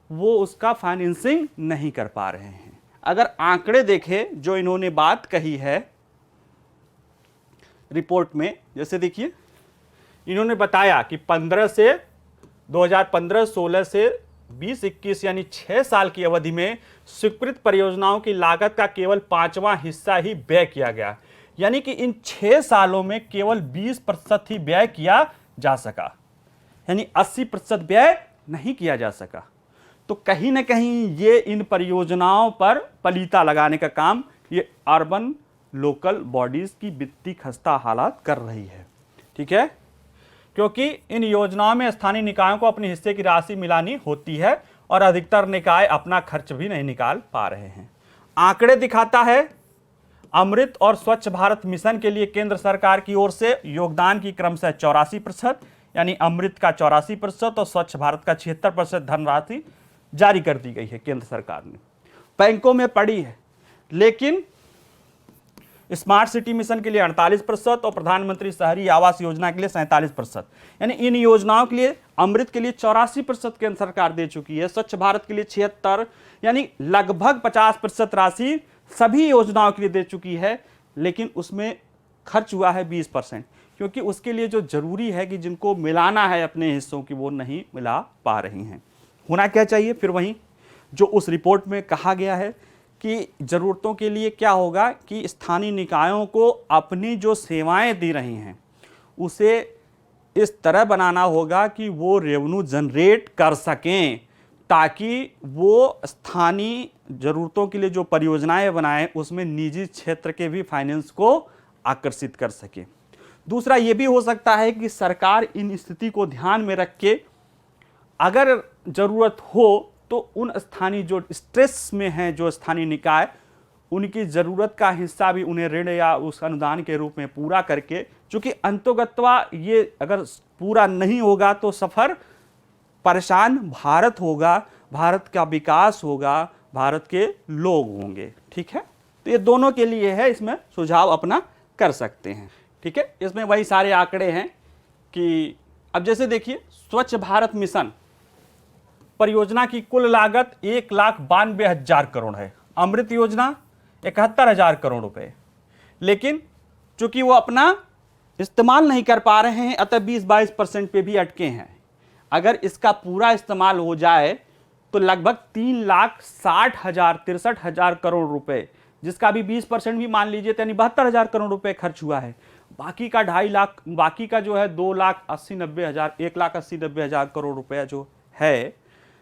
वो उसका फाइनेंसिंग नहीं कर पा रहे हैं। अगर आंकड़े देखें जो इन्होंने बात कही है रिपोर्ट में, जैसे देखिए इन्होंने बताया कि 2015-16 से 20-21 यानी 6 साल की अवधि में स्वीकृत परियोजनाओं की लागत का केवल 5वां हिस्सा ही व्यय किया गया, यानी कि इन 6 सालों में केवल 20% ही व्यय किया जा सका, यानी 80% व्यय नहीं किया जा सका। तो कहीं ना कहीं ये इन परियोजनाओं पर पलीता लगाने का काम ये अर्बन लोकल बॉडीज की वित्तीय खस्ता हालात कर रही है। ठीक है, क्योंकि इन योजनाओं में स्थानीय निकायों को अपने हिस्से की राशि मिलानी होती है और अधिकतर निकाय अपना खर्च भी नहीं निकाल पा रहे हैं। आंकड़े दिखाता है अमृत और स्वच्छ भारत मिशन के लिए केंद्र सरकार की ओर से योगदान की क्रमशः 84%, यानी अमृत का 84% और स्वच्छ भारत का 76% धनराशि जारी कर दी गई है केंद्र सरकार ने, बैंकों में पड़ी है। लेकिन स्मार्ट सिटी मिशन के लिए 48% और प्रधानमंत्री शहरी आवास योजना के लिए 47%, यानी इन योजनाओं के लिए अमृत के लिए 84% केंद्र सरकार दे चुकी है, स्वच्छ भारत के लिए 76, यानी लगभग 50% राशि सभी योजनाओं के लिए दे चुकी है, लेकिन उसमें खर्च हुआ है 20%, क्योंकि उसके लिए जो जरूरी है कि जिनको मिलाना है अपने हिस्सों की, वो नहीं मिला पा रही हैं। होना क्या चाहिए फिर वहीं जो उस रिपोर्ट में कहा गया है कि ज़रूरतों के लिए क्या होगा कि स्थानीय निकायों को अपनी जो सेवाएं दी रही हैं उसे इस तरह बनाना होगा कि वो रेवेन्यू जनरेट कर सकें, ताकि वो स्थानीय ज़रूरतों के लिए जो परियोजनाएं बनाएं उसमें निजी क्षेत्र के भी फाइनेंस को आकर्षित कर सके। दूसरा ये भी हो सकता है कि सरकार इन स्थिति को ध्यान में रख के अगर ज़रूरत हो तो उन स्थानीय जो स्ट्रेस में हैं जो स्थानीय निकाय, उनकी ज़रूरत का हिस्सा भी उन्हें ऋण या उस अनुदान के रूप में पूरा करके, चूँकि अंतोगत्वा ये अगर पूरा नहीं होगा तो सफ़र परेशान भारत होगा, भारत का विकास होगा, भारत के लोग होंगे। ठीक है, तो ये दोनों के लिए है, इसमें सुझाव अपना कर सकते हैं। ठीक है, इसमें वही सारे आंकड़े हैं कि अब जैसे देखिए स्वच्छ भारत मिशन परियोजना की कुल लागत 1,92,000 करोड़ है, अमृत योजना 71,000 करोड़ रुपए, लेकिन चूंकि वो अपना इस्तेमाल नहीं कर पा रहे हैं अतः 20-22% पे भी अटके हैं। अगर इसका पूरा इस्तेमाल हो जाए तो लगभग 3,60,000-63,000 करोड़ रुपए, जिसका भी 20% भी मान लीजिए तो यानी 72,000 करोड़ रुपए खर्च हुआ है। बाकी का 2.5 लाख, बाकी का जो है 2,80,90,000 1,80,90,000 करोड़ रुपया जो है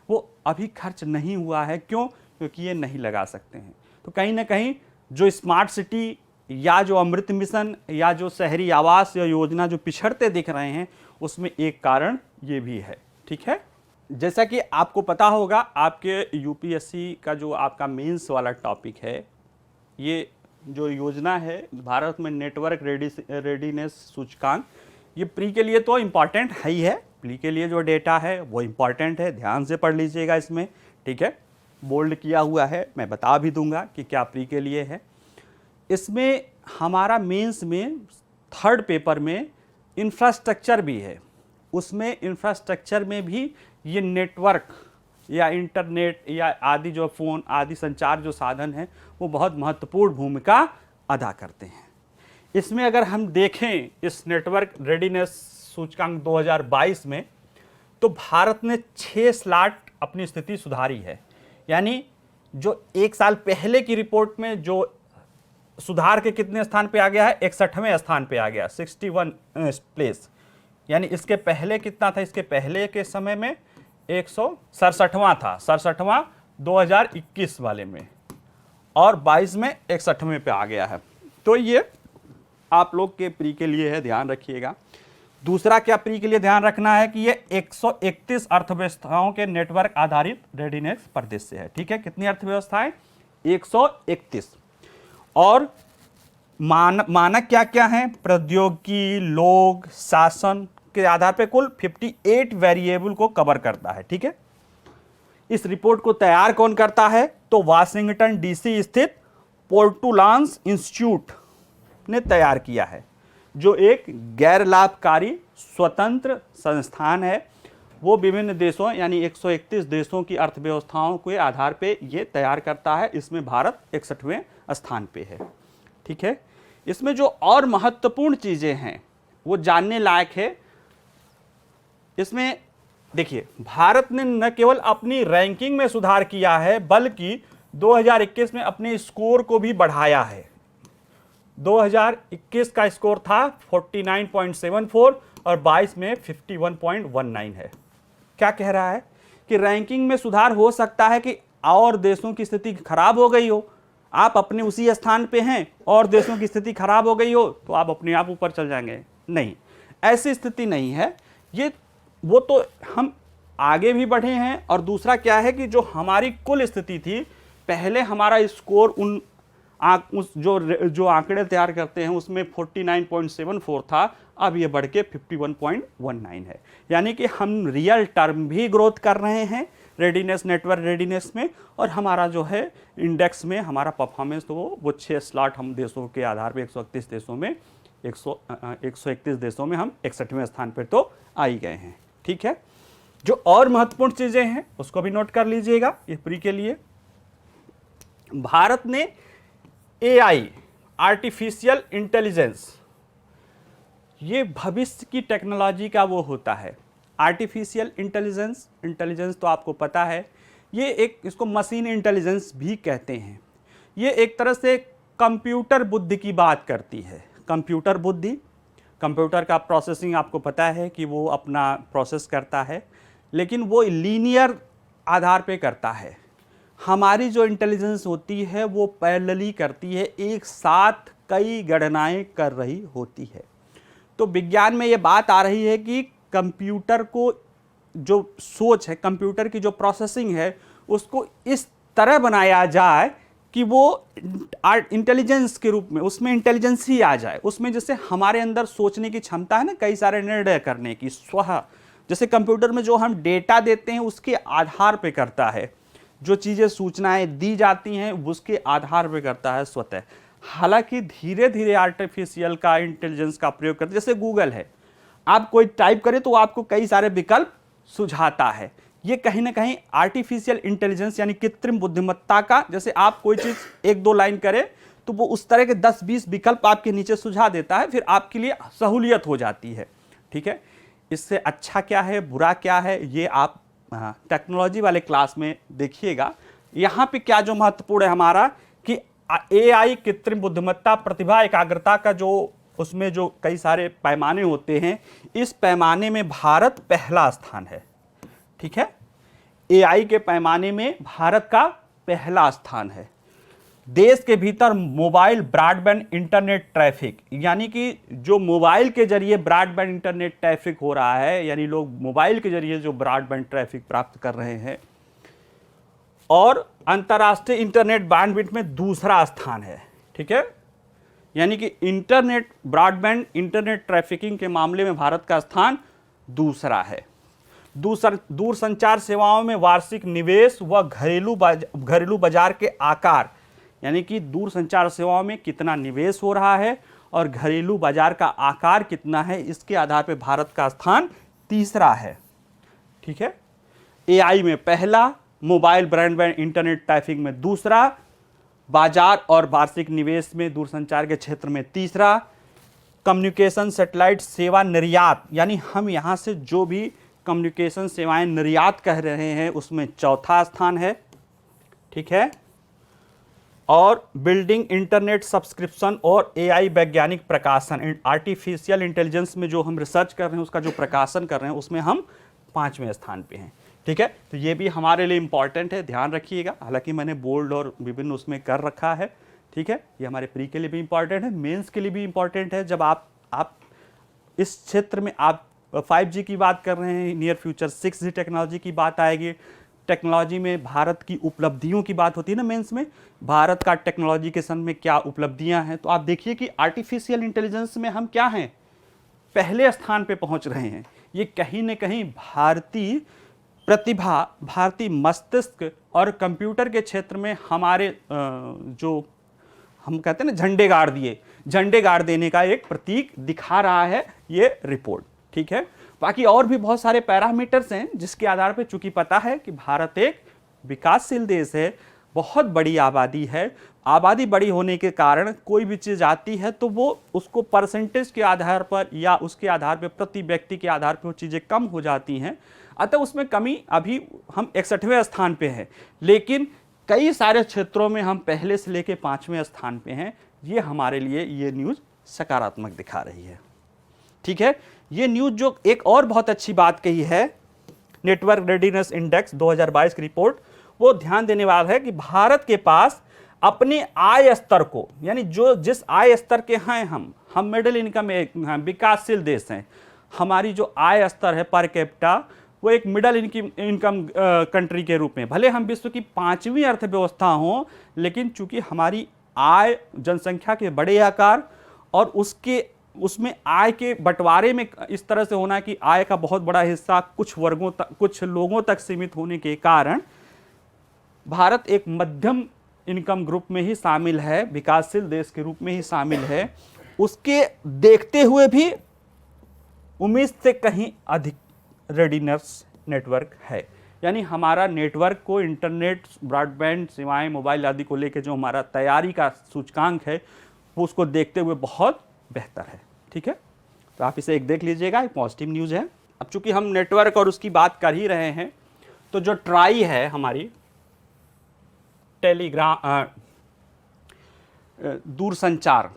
वो अभी खर्च नहीं हुआ है। क्यों? क्योंकि ये नहीं लगा सकते हैं। तो कहीं ना कहीं जो स्मार्ट सिटी या जो अमृत मिशन या जो शहरी आवास या योजना जो पिछड़ते दिख रहे हैं उसमें एक कारण ये भी है। ठीक है, जैसा कि आपको पता होगा आपके यूपीएससी का जो आपका मेंस वाला टॉपिक है, ये जो योजना है भारत में नेटवर्क रेडीनेस सूचकांक, ये प्री के लिए तो इम्पॉर्टेंट है ही है। प्री के लिए जो डेटा है वो इम्पॉर्टेंट है, ध्यान से पढ़ लीजिएगा इसमें। ठीक है, बोल्ड किया हुआ है, मैं बता भी दूंगा कि क्या प्री के लिए है। इसमें हमारा मेंस में 3rd पेपर में इंफ्रास्ट्रक्चर भी है, उसमें इंफ्रास्ट्रक्चर में भी ये नेटवर्क या इंटरनेट या आदि जो फ़ोन आदि संचार जो साधन हैं वो बहुत महत्वपूर्ण भूमिका अदा करते हैं। इसमें अगर हम देखें इस नेटवर्क रेडीनेस सूचकांक 2022 में, तो भारत ने 6 स्लॉट अपनी स्थिति सुधारी है। यानी जो एक साल पहले की रिपोर्ट में जो सुधार के कितने स्थान पे आ गया है, 61वें स्थान पे आ गया, 61 प्लेस। यानी इसके पहले कितना था, इसके पहले के समय में 167वां था, 67वां 2021 वाले में, और 22 में 61वें पे आ गया है। तो ये आप लोग के प्री के लिए है, ध्यान रखिएगा। दूसरा क्या प्री के लिए ध्यान रखना है कि ये 131 अर्थव्यवस्थाओं के नेटवर्क आधारित रेडीनेस प्रदेश से है। ठीक है, कितनी अर्थव्यवस्थाएं? 131। और मानक क्या क्या हैं? प्रौद्योगिकी, लोग, शासन के आधार पे कुल 58 वेरिएबल को कवर करता है। ठीक है, इस रिपोर्ट को तैयार कौन करता है? तो वाशिंगटन डीसी स्थित पोर्टुलांस इंस्टीट्यूट ने तैयार किया है, जो एक गैर लाभकारी स्वतंत्र संस्थान है। वो विभिन्न देशों यानी 131 देशों की अर्थव्यवस्थाओं के आधार पे ये तैयार करता है। इसमें भारत 61वें स्थान पे है। ठीक है, इसमें जो और महत्वपूर्ण चीज़ें हैं वो जानने लायक है। इसमें देखिए, भारत ने न केवल अपनी रैंकिंग में सुधार किया है बल्कि 2021 में अपने स्कोर को भी बढ़ाया है। 2021 का स्कोर था 49.74 और 22 में 51.19 है। क्या कह रहा है कि रैंकिंग में सुधार हो सकता है कि और देशों की स्थिति खराब हो गई हो, आप अपने उसी स्थान पे हैं और देशों की स्थिति खराब हो गई हो तो आप अपने आप ऊपर चल जाएंगे। नहीं, ऐसी स्थिति नहीं है। ये वो तो हम आगे भी बढ़े हैं। और दूसरा क्या है कि जो हमारी कुल स्थिति थी, पहले हमारा स्कोर जो आंकड़े तैयार करते हैं उसमें 49.74 था, अब ये बढ़ के 51.19 है। यानी कि हम रियल टर्म भी ग्रोथ कर रहे हैं रेडीनेस, नेटवर्क रेडीनेस में, और हमारा जो है इंडेक्स में हमारा परफॉर्मेंस तो वो 6 स्लॉट हम देशों के आधार पे 131 देशों में 131 देशों में हम 61वें स्थान पर तो आ ही गए हैं। ठीक है, जो और महत्वपूर्ण चीज़ें हैं उसको भी नोट कर लीजिएगा ये प्री के लिए। भारत ने एआई, आर्टिफिशियल इंटेलिजेंस, ये भविष्य की टेक्नोलॉजी का वो होता है। आर्टिफिशियल इंटेलिजेंस तो आपको पता है, ये एक, इसको मशीन इंटेलिजेंस भी कहते हैं। ये एक तरह से कंप्यूटर बुद्धि की बात करती है। कंप्यूटर बुद्धि, कंप्यूटर का प्रोसेसिंग आपको पता है कि वो अपना प्रोसेस करता है, लेकिन वो लीनियर आधार पे करता है। हमारी जो इंटेलिजेंस होती है वो पैरेलली करती है, एक साथ कई गणनाएं कर रही होती है। तो विज्ञान में ये बात आ रही है कि कंप्यूटर को जो सोच है, कंप्यूटर की जो प्रोसेसिंग है, उसको इस तरह बनाया जाए कि वो इंटेलिजेंस के रूप में, उसमें इंटेलिजेंस ही आ जाए, उसमें जैसे हमारे अंदर सोचने की क्षमता है ना, कई सारे निर्णय करने की, स्वतः जैसे कंप्यूटर में जो हम डेटा देते हैं उसके आधार पे करता है, जो चीज़ें सूचनाएं दी जाती हैं उसके आधार पे करता है स्वतः। हालांकि धीरे धीरे आर्टिफिशियल का इंटेलिजेंस का प्रयोग करते, जैसे गूगल है, आप कोई टाइप करें तो आपको कई सारे विकल्प सुझाता है। ये कहीं ना कहीं आर्टिफिशियल इंटेलिजेंस यानी कृत्रिम बुद्धिमत्ता का, जैसे आप कोई चीज़ एक दो लाइन करें तो वो उस तरह के 10-20 विकल्प आपके नीचे सुझा देता है, फिर आपके लिए सहूलियत हो जाती है। ठीक है, इससे अच्छा क्या है, बुरा क्या है, ये आप टेक्नोलॉजी वाले क्लास में देखिएगा। यहाँ पे क्या जो महत्वपूर्ण है हमारा कि एआई, कृत्रिम बुद्धिमत्ता, प्रतिभा, एकाग्रता का जो उसमें जो कई सारे पैमाने होते हैं, इस पैमाने में भारत पहला स्थान है। ठीक है, एआई के पैमाने में भारत का पहला स्थान है। देश के भीतर मोबाइल ब्रॉडबैंड इंटरनेट ट्रैफिक, यानी कि जो मोबाइल के जरिए ब्रॉडबैंड इंटरनेट ट्रैफिक हो रहा है, यानी लोग मोबाइल के जरिए जो ब्रॉडबैंड ट्रैफिक प्राप्त कर रहे हैं, और अंतर्राष्ट्रीय इंटरनेट बैंडविड्थ में दूसरा स्थान है। ठीक है, यानी कि इंटरनेट ब्रॉडबैंड इंटरनेट ट्रैफिकिंग के मामले में भारत का स्थान दूसरा है। दूरसंचार सेवाओं में वार्षिक निवेश व घरेलू बाजार के आकार, यानी कि दूरसंचार सेवाओं में कितना निवेश हो रहा है और घरेलू बाजार का आकार कितना है, इसके आधार पर भारत का स्थान तीसरा है। ठीक है, एआई में पहला, मोबाइल ब्रॉडबैंड इंटरनेट ट्रैफिक में दूसरा, बाजार और वार्षिक निवेश में दूरसंचार के क्षेत्र में तीसरा, कम्युनिकेशन सैटेलाइट सेवा निर्यात, यानी हम यहाँ से जो भी कम्युनिकेशन सेवाएं निर्यात कर रहे हैं उसमें चौथा स्थान है। ठीक है, और बिल्डिंग इंटरनेट सब्सक्रिप्शन और एआई वैज्ञानिक प्रकाशन, आर्टिफिशियल इंटेलिजेंस में जो हम रिसर्च कर रहे हैं उसका जो प्रकाशन कर रहे हैं उसमें हम 5वें स्थान पे हैं। ठीक है, तो ये भी हमारे लिए इंपॉर्टेंट है, ध्यान रखिएगा। हालांकि मैंने बोल्ड और विभिन्न उसमें कर रखा है। ठीक है, ये हमारे प्री के लिए भी इंपॉर्टेंट है, मेंस के लिए भी इंपॉर्टेंट है। जब आप इस क्षेत्र में आप 5G की बात कर रहे हैं, नियर फ्यूचर 6G टेक्नोलॉजी की बात आएगी, टेक्नोलॉजी में भारत की उपलब्धियों की बात होती है ना मेंस में, भारत का टेक्नोलॉजी के संबंध में क्या उपलब्धियां हैं, तो आप देखिए कि आर्टिफिशियल इंटेलिजेंस में हम क्या हैं, पहले स्थान पे पहुंच रहे हैं। ये कहीं ना कहीं भारतीय प्रतिभा, भारतीय मस्तिष्क और कंप्यूटर के क्षेत्र में हमारे जो हम कहते हैं ना झंडे गाड़ देने का एक प्रतीक दिखा रहा है ये रिपोर्ट। ठीक है, बाकी और भी बहुत सारे पैरामीटर्स हैं जिसके आधार पर, चूंकि पता है कि भारत एक विकासशील देश है, बहुत बड़ी आबादी है, आबादी बड़ी होने के कारण कोई भी चीज़ आती है तो वो उसको परसेंटेज के आधार पर या उसके आधार पर, प्रति व्यक्ति के आधार पर वो चीज़ें कम हो जाती हैं। अतः उसमें कमी, अभी हम 61वें स्थान पे हैं, लेकिन कई सारे क्षेत्रों में हम पहले से लेके 5वें स्थान पे हैं। ये हमारे लिए ये न्यूज़ सकारात्मक दिखा रही है। ठीक है, ये न्यूज़ जो एक और बहुत अच्छी बात कही है, नेटवर्क रेडीनेस इंडेक्स 2022 की रिपोर्ट, वो ध्यान देने वाला है कि भारत के पास अपने आय स्तर को, यानी जो जिस आय स्तर के हैं हम मिडिल इनकम विकासशील देश हैं, हमारी जो आय स्तर है पर कैपिटा वो एक मिडिल इनकम कंट्री के रूप में, भले हम विश्व की 5वीं अर्थव्यवस्था हो, लेकिन चूंकि हमारी आय जनसंख्या के बड़े आकार और उसमें आय के बंटवारे में इस तरह से होना कि आय का बहुत बड़ा हिस्सा कुछ लोगों तक सीमित होने के कारण भारत एक मध्यम इनकम ग्रुप में ही शामिल है, विकासशील देश के रूप में ही शामिल है। उसके देखते हुए भी उम्मीद से कहीं अधिक रेडीनेस नेटवर्क है, यानी हमारा नेटवर्क को, इंटरनेट, ब्रॉडबैंड सेवाएं, मोबाइल आदि को लेकर जो हमारा तैयारी का सूचकांक है वो उसको देखते हुए बहुत बेहतर है। ठीक है, तो आप इसे एक देख लीजिएगा, एक पॉजिटिव न्यूज़ है। अब चूंकि हम नेटवर्क और उसकी बात कर ही रहे हैं, तो जो ट्राई है हमारी दूरसंचार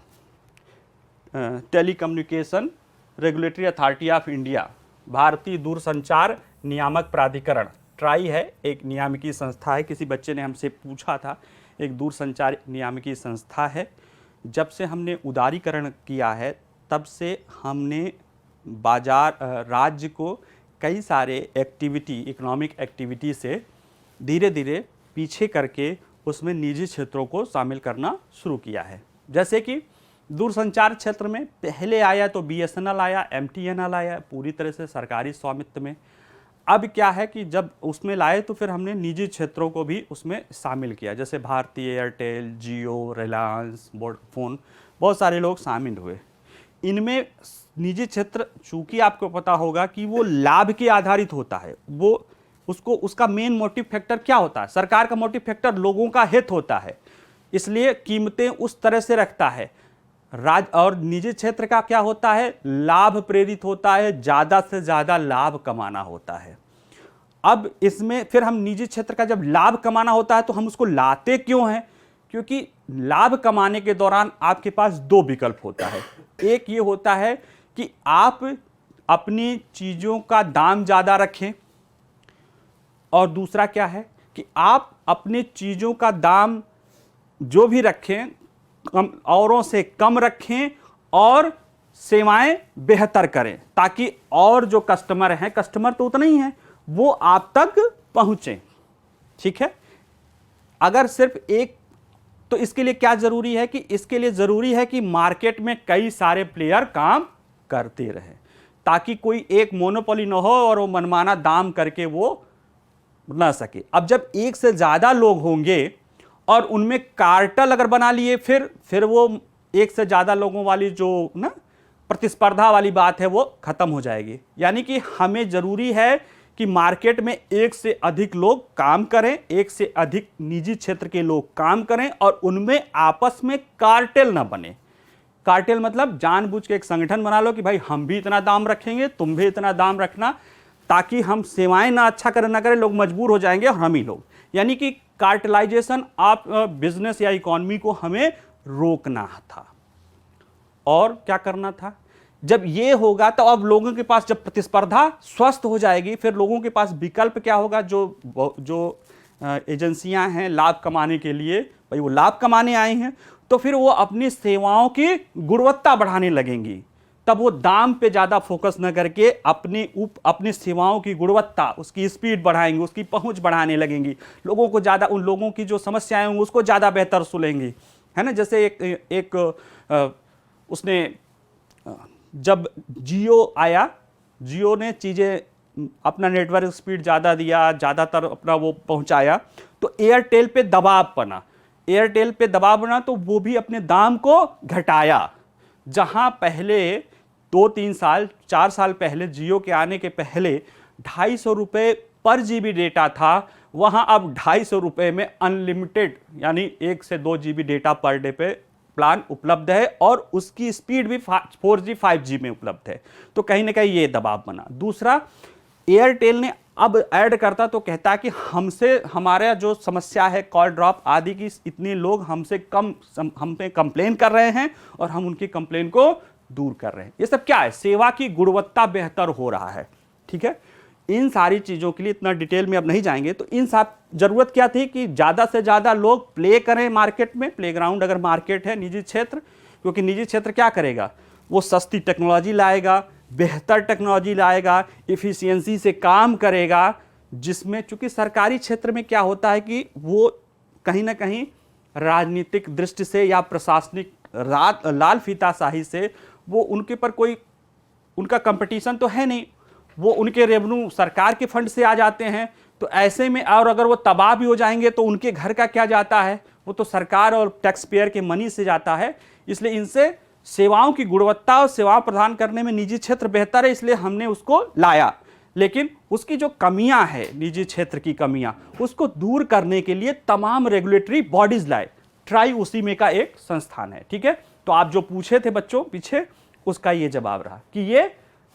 telecommunication regulatory authority of India, भारतीय दूरसंचार नियामक प्राधिकरण, ट्राई है, एक नियामकीय संस्था है। किसी बच्चे ने हमसे पूछा था, एक दूरसंचार नियामकीय संस्था है। जब से हमने उदारीकरण किया है तब से हमने बाजार राज्य को कई सारे एक्टिविटी, इकोनॉमिक एक्टिविटी से धीरे धीरे पीछे करके उसमें निजी क्षेत्रों को शामिल करना शुरू किया है। जैसे कि दूरसंचार क्षेत्र में पहले आया तो BSNL आया, MTNL आया, पूरी तरह से सरकारी स्वामित्व में। अब क्या है कि जब उसमें लाए तो फिर हमने निजी क्षेत्रों को भी उसमें शामिल किया, जैसे भारतीय एयरटेल, जियो, रिलायंस, वोडाफोन, बहुत सारे लोग शामिल हुए। इनमें निजी क्षेत्र, चूंकि आपको पता होगा कि वो लाभ के आधारित होता है, वो उसका मेन मोटिव फैक्टर क्या होता है? सरकार का मोटिव फैक्टर लोगों का हित होता है, इसलिए कीमतें उस तरह से रखता है। और निजी क्षेत्र का क्या होता है? लाभ प्रेरित होता है, ज़्यादा से ज़्यादा लाभ कमाना होता है। अब इसमें फिर हम निजी क्षेत्र का जब लाभ कमाना होता है तो हम उसको लाते क्यों हैं? क्योंकि लाभ कमाने के दौरान आपके पास दो विकल्प होता है। एक ये होता है कि आप अपनी चीज़ों का दाम ज़्यादा रखें, और दूसरा क्या है कि आप अपनी चीज़ों का दाम जो भी रखें औरों से कम रखें और सेवाएं बेहतर करें, ताकि और जो कस्टमर हैं, कस्टमर तो उतना ही है, वो आप तक पहुंचे। ठीक है, अगर सिर्फ एक, तो इसके लिए क्या जरूरी है कि इसके लिए जरूरी है कि मार्केट में कई सारे प्लेयर काम करते रहें, ताकि कोई एक मोनोपोली न हो और वो मनमाना दाम करके वो ना सके। अब जब एक से ज्यादा लोग होंगे और उनमें कार्टेल अगर बना लिए, फिर वो एक से ज्यादा लोगों वाली जो ना प्रतिस्पर्धा वाली बात है वो खत्म हो जाएगी। यानी कि हमें जरूरी है कि मार्केट में एक से अधिक लोग काम करें, एक से अधिक निजी क्षेत्र के लोग काम करें और उनमें आपस में कार्टेल ना बने। कार्टेल मतलब जानबूझ के एक संगठन बना लो कि भाई हम भी इतना दाम रखेंगे, तुम भी इतना दाम रखना, ताकि हम सेवाएं ना अच्छा करें ना करें, लोग मजबूर हो जाएंगे और हम ही लोग। यानी कि कार्टेलाइजेशन ऑफ बिजनेस या इकोनॉमी को हमें रोकना था। और क्या करना था? जब ये होगा तो अब लोगों के पास, जब प्रतिस्पर्धा स्वस्थ हो जाएगी, फिर लोगों के पास विकल्प क्या होगा? जो एजेंसियां हैं लाभ कमाने के लिए, भाई वो लाभ कमाने आए हैं, तो फिर वो अपनी सेवाओं की गुणवत्ता बढ़ाने लगेंगी। तब वो दाम पे ज़्यादा फोकस न करके अपनी सेवाओं की गुणवत्ता, उसकी स्पीड बढ़ाएंगे, उसकी पहुंच बढ़ाने लगेंगी, लोगों को ज़्यादा, उन लोगों की जो समस्याएं होंगी उसको ज़्यादा बेहतर सुनेंगी, है ना। जैसे उसने जब जियो आया, जियो ने चीज़ें अपना नेटवर्क स्पीड ज़्यादा दिया, ज़्यादातर अपना वो पहुंचाया, तो एयरटेल पे दबाव बना। एयरटेल पे दबाव बना तो वो भी अपने दाम को घटाया। जहां पहले 2-3 साल 4 साल पहले, जियो के आने के पहले 250 रुपये पर GB डेटा था, वहां अब 250 रुपये में अनलिमिटेड यानी 1 से 2 GB डेटा पर डे पे प्लान उपलब्ध है और उसकी स्पीड भी 4G 5G में उपलब्ध है। तो कहीं ना कहीं ये दबाव बना। दूसरा, एयरटेल ने अब ऐड करता तो कहता है कि हमसे, हमारा जो समस्या है कॉल ड्रॉप आदि की, इतने लोग हम पे कंप्लेन कर रहे हैं और हम उनकी कंप्लेन को दूर कर रहे हैं। ये सब क्या है? सेवा की गुणवत्ता बेहतर हो रहा है। ठीक है, इन सारी चीज़ों के लिए इतना डिटेल में अब नहीं जाएंगे। तो इन सब जरूरत क्या थी कि ज़्यादा से ज़्यादा लोग प्ले करें मार्केट में, प्लेग्राउंड अगर मार्केट है निजी क्षेत्र, क्योंकि निजी क्षेत्र क्या करेगा? वो सस्ती टेक्नोलॉजी लाएगा, बेहतर टेक्नोलॉजी लाएगा, इफ़िशियंसी से काम करेगा, जिसमें चूंकि सरकारी क्षेत्र में क्या होता है कि वो कहीं ना कहीं राजनीतिक दृष्टि से या प्रशासनिक लाल फीताशाही से वो उनके पर कोई उनका कंपटीशन तो है नहीं, वो उनके रेवेन्यू सरकार के फंड से आ जाते हैं। तो ऐसे में और अगर वो तबाह भी हो जाएंगे तो उनके घर का क्या जाता है? वो तो सरकार और टैक्स पेयर के मनी से जाता है। इसलिए इनसे सेवाओं की गुणवत्ता और सेवा प्रदान करने में निजी क्षेत्र बेहतर है, इसलिए हमने उसको लाया। लेकिन उसकी जो कमियां है, निजी क्षेत्र की कमियां, उसको दूर करने के लिए तमाम रेगुलेटरी बॉडीज लाए। ट्राई उसी में का एक संस्थान है। ठीक है, तो आप जो पूछे थे बच्चों पीछे, उसका ये जवाब रहा कि ये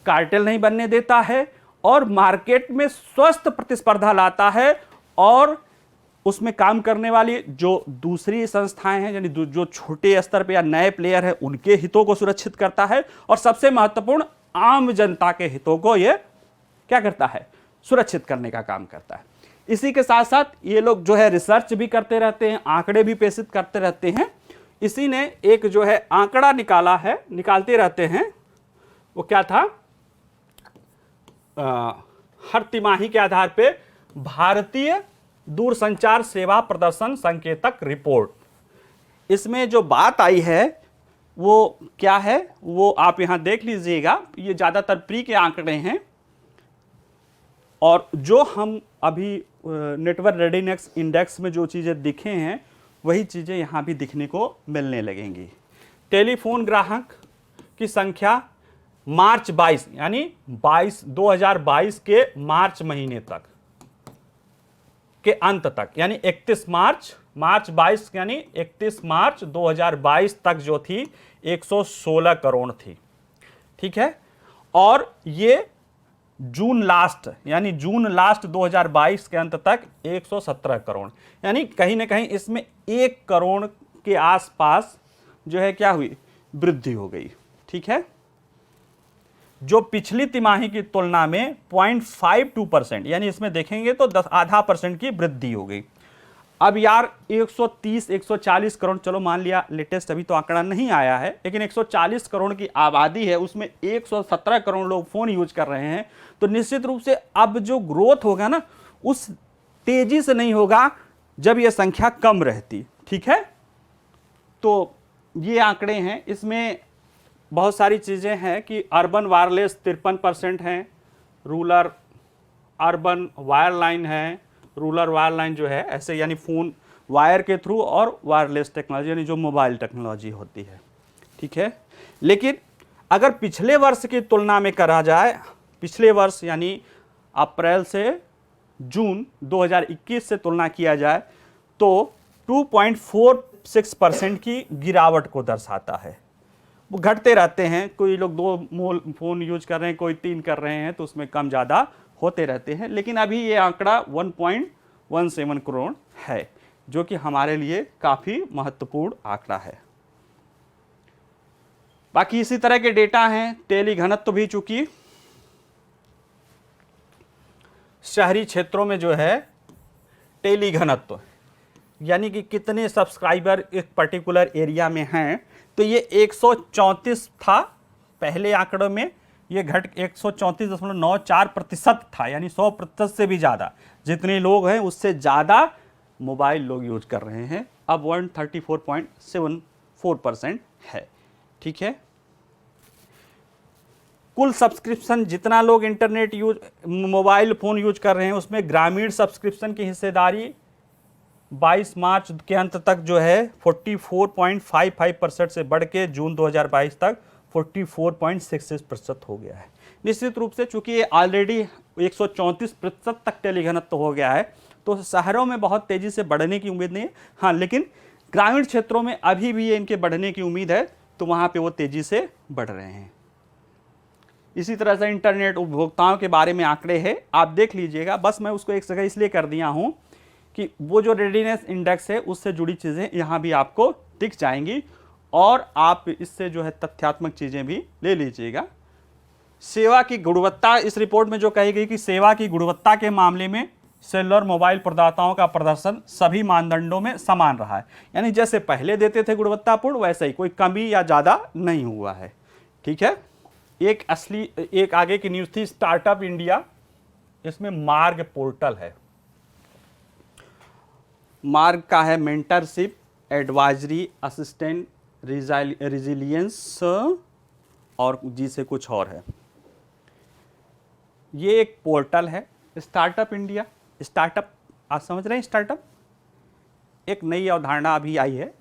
कार्टेल नहीं बनने देता है और मार्केट में स्वस्थ प्रतिस्पर्धा लाता है, और उसमें काम करने वाली जो दूसरी संस्थाएं हैं, यानी जो छोटे स्तर पे या नए प्लेयर हैं, उनके हितों को सुरक्षित करता है, और सबसे महत्वपूर्ण आम जनता के हितों को ये क्या करता है, सुरक्षित करने का काम करता है। इसी के साथ साथ ये लोग जो है रिसर्च भी करते रहते हैं, आंकड़े भी प्रेषित करते रहते हैं। इसी ने एक जो है आंकड़ा निकाला है, निकालते रहते हैं, वो क्या था, हर तिमाही के आधार पे भारतीय दूरसंचार सेवा प्रदर्शन संकेतक रिपोर्ट। इसमें जो बात आई है वो क्या है, वो आप यहां देख लीजिएगा। ये ज्यादातर प्री के आंकड़े हैं, और जो हम अभी नेटवर्क रेडीनेस इंडेक्स में जो चीजें दिखे हैं वही चीजें यहां भी दिखने को मिलने लगेंगी। टेलीफोन ग्राहक की संख्या मार्च 22 यानी 2022 के मार्च महीने तक के अंत तक, यानी 31 मार्च 22 यानी 31 मार्च 2022 तक जो थी 116 करोड़ थी। ठीक है, और ये जून लास्ट यानी जून लास्ट 2022 के अंत तक 117 करोड़, यानी कहीं ना कहीं इसमें 1 करोड़ के आसपास जो है क्या हुई, वृद्धि हो गई। ठीक है, जो पिछली तिमाही की तुलना में 0.52% यानी इसमें देखेंगे तो 0.5% की वृद्धि हो गई। अब यार 130-140 करोड़, चलो मान लिया लेटेस्ट अभी तो आंकड़ा नहीं आया है, लेकिन 140 करोड़ की आबादी है, उसमें 117 करोड़ लोग फोन यूज कर रहे हैं, तो निश्चित रूप से अब जो ग्रोथ होगा ना, उस तेजी से नहीं होगा जब यह संख्या कम रहती। ठीक है, तो ये आंकड़े हैं, इसमें बहुत सारी चीजें हैं कि अर्बन वायरलेस 53% हैं, रूरल अर्बन वायरलाइन है, रूरल वायरलाइन जो है ऐसे यानी फोन वायर के थ्रू, और वायरलेस टेक्नोलॉजी यानी जो मोबाइल टेक्नोलॉजी होती है। ठीक है, लेकिन अगर पिछले वर्ष की तुलना में करा जाए, पिछले वर्ष यानी अप्रैल से जून 2021 से तुलना किया जाए तो 2.46% की गिरावट को दर्शाता है। वो घटते रहते हैं, कोई लोग 2 फोन यूज कर रहे हैं, कोई 3 कर रहे हैं, तो उसमें कम ज़्यादा होते रहते हैं, लेकिन अभी ये आंकड़ा 1.17 करोड़ है, जो कि हमारे लिए काफ़ी महत्वपूर्ण आंकड़ा है। बाकी इसी तरह के डेटा हैं, टेली घनत्व भी, चूंकि शहरी क्षेत्रों में जो है टेली घनत्व यानी कि कितने सब्सक्राइबर एक पर्टिकुलर एरिया में हैं, तो ये 134 था पहले आंकड़ों में, ये घट 134.94% था, यानी 100% से भी ज़्यादा जितने लोग हैं उससे ज़्यादा मोबाइल लोग यूज कर रहे हैं, अब 134.74% है। ठीक है, कुल सब्सक्रिप्शन जितना लोग internet use mobile phone use कर रहे हैं उसमें ग्रामीण सब्सक्रिप्शन की हिस्सेदारी 22 मार्च के अंत तक जो है 44.55% से बढ़ के जून 2022 तक 44.66% हो गया है। निश्चित रूप से चूंकि ये ऑलरेडी 134% तक टेलीघनत्व हो गया है, तो शहरों में बहुत तेजी से बढ़ने की उम्मीद नहीं है। हाँ, लेकिन ग्रामीण क्षेत्रों में अभी भी ये इनके बढ़ने की उम्मीद है, तो वहाँ पे वो तेजी से बढ़ रहे हैं। इसी तरह से इंटरनेट उपभोक्ताओं के बारे में आंकड़े हैं, आप देख लीजिएगा। बस मैं उसको एक जगह इसलिए कर दिया हूँ कि वो जो रेडीनेस इंडेक्स है उससे जुड़ी चीज़ें यहाँ भी आपको दिख जाएंगी, और आप इससे जो है तथ्यात्मक चीज़ें भी ले लीजिएगा। सेवा की गुणवत्ता, इस रिपोर्ट में जो कही गई कि सेवा की गुणवत्ता के मामले में सेलुलर मोबाइल प्रदाताओं का प्रदर्शन सभी मानदंडों में समान रहा है, यानी जैसे पहले देते थे गुणवत्तापूर्ण वैसे ही, कोई कमी या ज़्यादा नहीं हुआ है। ठीक है, एक आगे की न्यूज़ थी स्टार्टअप इंडिया, इसमें मार्ग पोर्टल है। मार्ग का है मेंटरशिप, एडवाइजरी, असिस्टेंट, रिजिलियंस और जी से कुछ और है। ये एक पोर्टल है स्टार्टअप इंडिया। स्टार्टअप आप समझ रहे हैं, स्टार्टअप एक नई अवधारणा अभी आई है,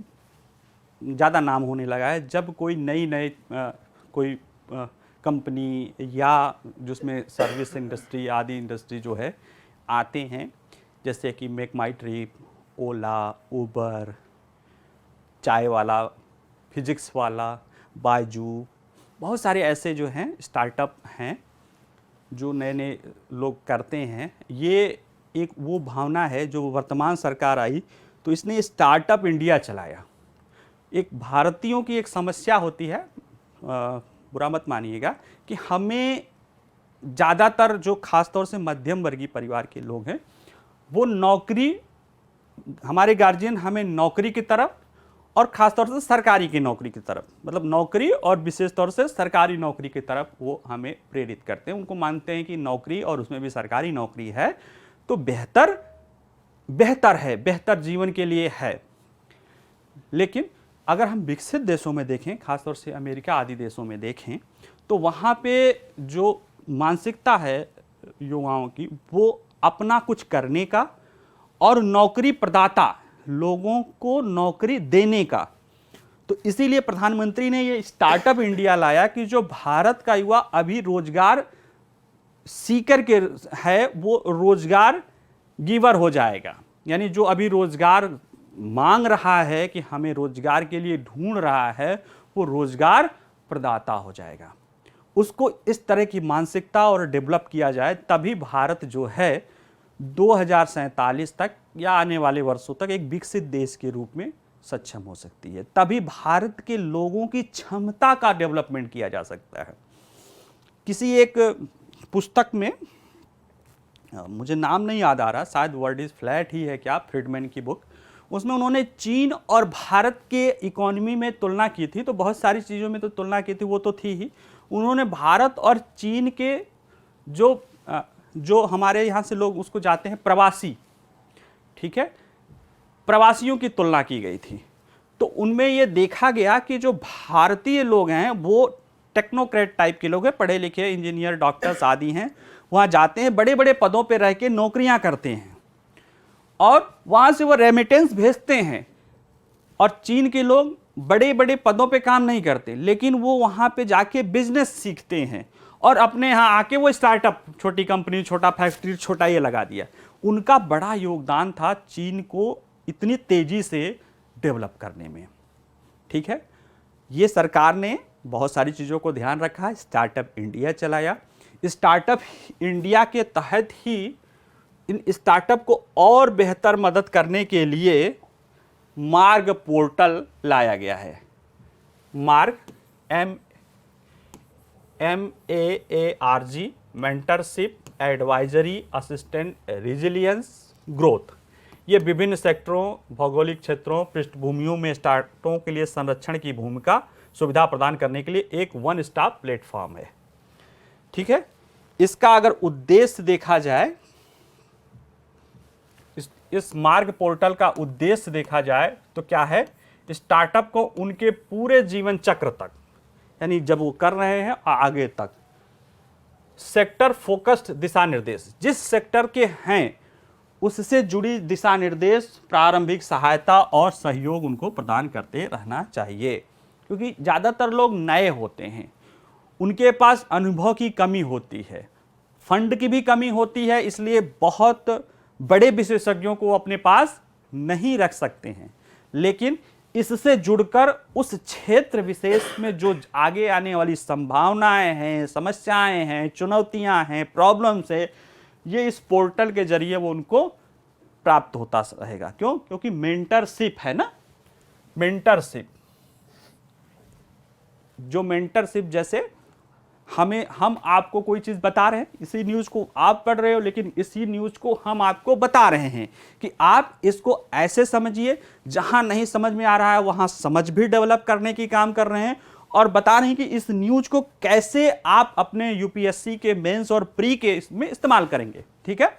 ज़्यादा नाम होने लगा है। जब कोई कोई कंपनी या जिसमें सर्विस इंडस्ट्री आदि इंडस्ट्री जो है आते हैं, जैसे कि मेक माई ट्रिप, ओला, उबर, चाय वाला, फिजिक्स वाला, बायजू, बहुत सारे ऐसे जो हैं स्टार्टअप हैं जो नए नए लोग करते हैं। ये एक वो भावना है जो वर्तमान सरकार आई तो इसने स्टार्टअप इंडिया चलाया। एक भारतीयों की एक समस्या होती है, बुरा मत मानिएगा, कि हमें ज़्यादातर जो खासतौर से मध्यम वर्गीय परिवार के लोग हैं वो नौकरी, हमारे गार्जियन हमें नौकरी की तरफ और ख़ासतौर से सरकारी की नौकरी की तरफ, मतलब नौकरी और विशेष तौर से सरकारी नौकरी की तरफ वो हमें प्रेरित करते हैं। उनको मानते हैं कि नौकरी और उसमें भी सरकारी नौकरी है तो बेहतर है, बेहतर जीवन के लिए है। लेकिन अगर हम विकसित देशों में देखें, खासतौर से अमेरिका आदि देशों में देखें, तो वहाँ पे जो मानसिकता है युवाओं की, वो अपना कुछ करने का और नौकरी प्रदाता लोगों को नौकरी देने का। तो इसीलिए प्रधानमंत्री ने ये स्टार्टअप इंडिया लाया कि जो भारत का युवा अभी रोजगार सीकर के है वो रोजगार गिवर हो जाएगा। यानी जो अभी रोजगार मांग रहा है कि हमें रोजगार के लिए ढूंढ रहा है, वो रोजगार प्रदाता हो जाएगा। उसको इस तरह की मानसिकता और डेवलप किया जाए, तभी भारत जो है 2047 तक या आने वाले वर्षों तक एक विकसित देश के रूप में सक्षम हो सकती है। तभी भारत के लोगों की क्षमता का डेवलपमेंट किया जा सकता है। किसी एक पुस्तक में, मुझे नाम नहीं याद आ रहा, शायद वर्ड इज फ्लैट ही है क्या, फ्रीडमैन की बुक, उसमें उन्होंने चीन और भारत के इकोनॉमी में तुलना की थी। तो बहुत सारी चीज़ों में तो तुलना की थी, वो तो थी ही। उन्होंने भारत और चीन के जो हमारे यहाँ से लोग उसको जाते हैं प्रवासी, ठीक है, प्रवासियों की तुलना की गई थी। तो उनमें ये देखा गया कि जो भारतीय लोग हैं वो टेक्नोक्रेट टाइप के लोग हैं, पढ़े लिखे इंजीनियर, डॉक्टर्स आदि हैं, वहाँ जाते हैं, बड़े बड़े पदों पर रह के नौकरियाँ करते हैं और वहाँ से वो रेमिटेंस भेजते हैं। और चीन के लोग बड़े बड़े पदों पे काम नहीं करते, लेकिन वो वहाँ पे जाके बिजनेस सीखते हैं और अपने यहाँ आके वो स्टार्टअप, छोटी कंपनी, छोटा फैक्ट्री, छोटा ये लगा दिया। उनका बड़ा योगदान था चीन को इतनी तेजी से डेवलप करने में। ठीक है, ये सरकार ने बहुत सारी चीज़ों को ध्यान रखा, स्टार्टअप इंडिया चलाया। स्टार्टअप इंडिया के तहत ही इन स्टार्टअप को और बेहतर मदद करने के लिए मार्ग पोर्टल लाया गया है। मार्ग, MAARG, mentorship, advisory, assistant, resilience, growth. ये विभिन्न सेक्टरों, भौगोलिक क्षेत्रों, पृष्ठभूमियों में स्टार्टअपों के लिए संरक्षण की भूमिका सुविधा प्रदान करने के लिए एक वन स्टॉप प्लेटफॉर्म है। ठीक है, इसका अगर उद्देश्य देखा जाए, इस मार्ग पोर्टल का उद्देश्य देखा जाए तो क्या है, स्टार्टअप को उनके पूरे जीवन चक्र तक, यानी जब वो कर रहे हैं आगे तक, सेक्टर फोकस्ड दिशा निर्देश, जिस सेक्टर के हैं उससे जुड़ी दिशा निर्देश, प्रारंभिक सहायता और सहयोग उनको प्रदान करते रहना चाहिए। क्योंकि ज़्यादातर लोग नए होते हैं, उनके पास अनुभव की कमी होती है, फंड की भी कमी होती है, इसलिए बहुत बड़े विशेषज्ञों को अपने पास नहीं रख सकते हैं। लेकिन इससे जुड़कर उस क्षेत्र विशेष में जो आगे आने वाली संभावनाएं हैं, समस्याएं हैं, चुनौतियां हैं, प्रॉब्लम्स है, ये इस पोर्टल के जरिए वो उनको प्राप्त होता रहेगा। क्यों? क्योंकि मेंटरशिप है ना, मेंटरशिप, जो मेंटरशिप जैसे हम आपको कोई चीज़ बता रहे हैं, इसी न्यूज़ को आप पढ़ रहे हो, लेकिन इसी न्यूज़ को हम आपको बता रहे हैं कि आप इसको ऐसे समझिए, जहां नहीं समझ में आ रहा है वहां समझ भी डेवलप करने की काम कर रहे हैं और बता रहे हैं कि इस न्यूज़ को कैसे आप अपने यूपीएससी के मेंस और प्री के इसमें इस्तेमाल करेंगे। ठीक है,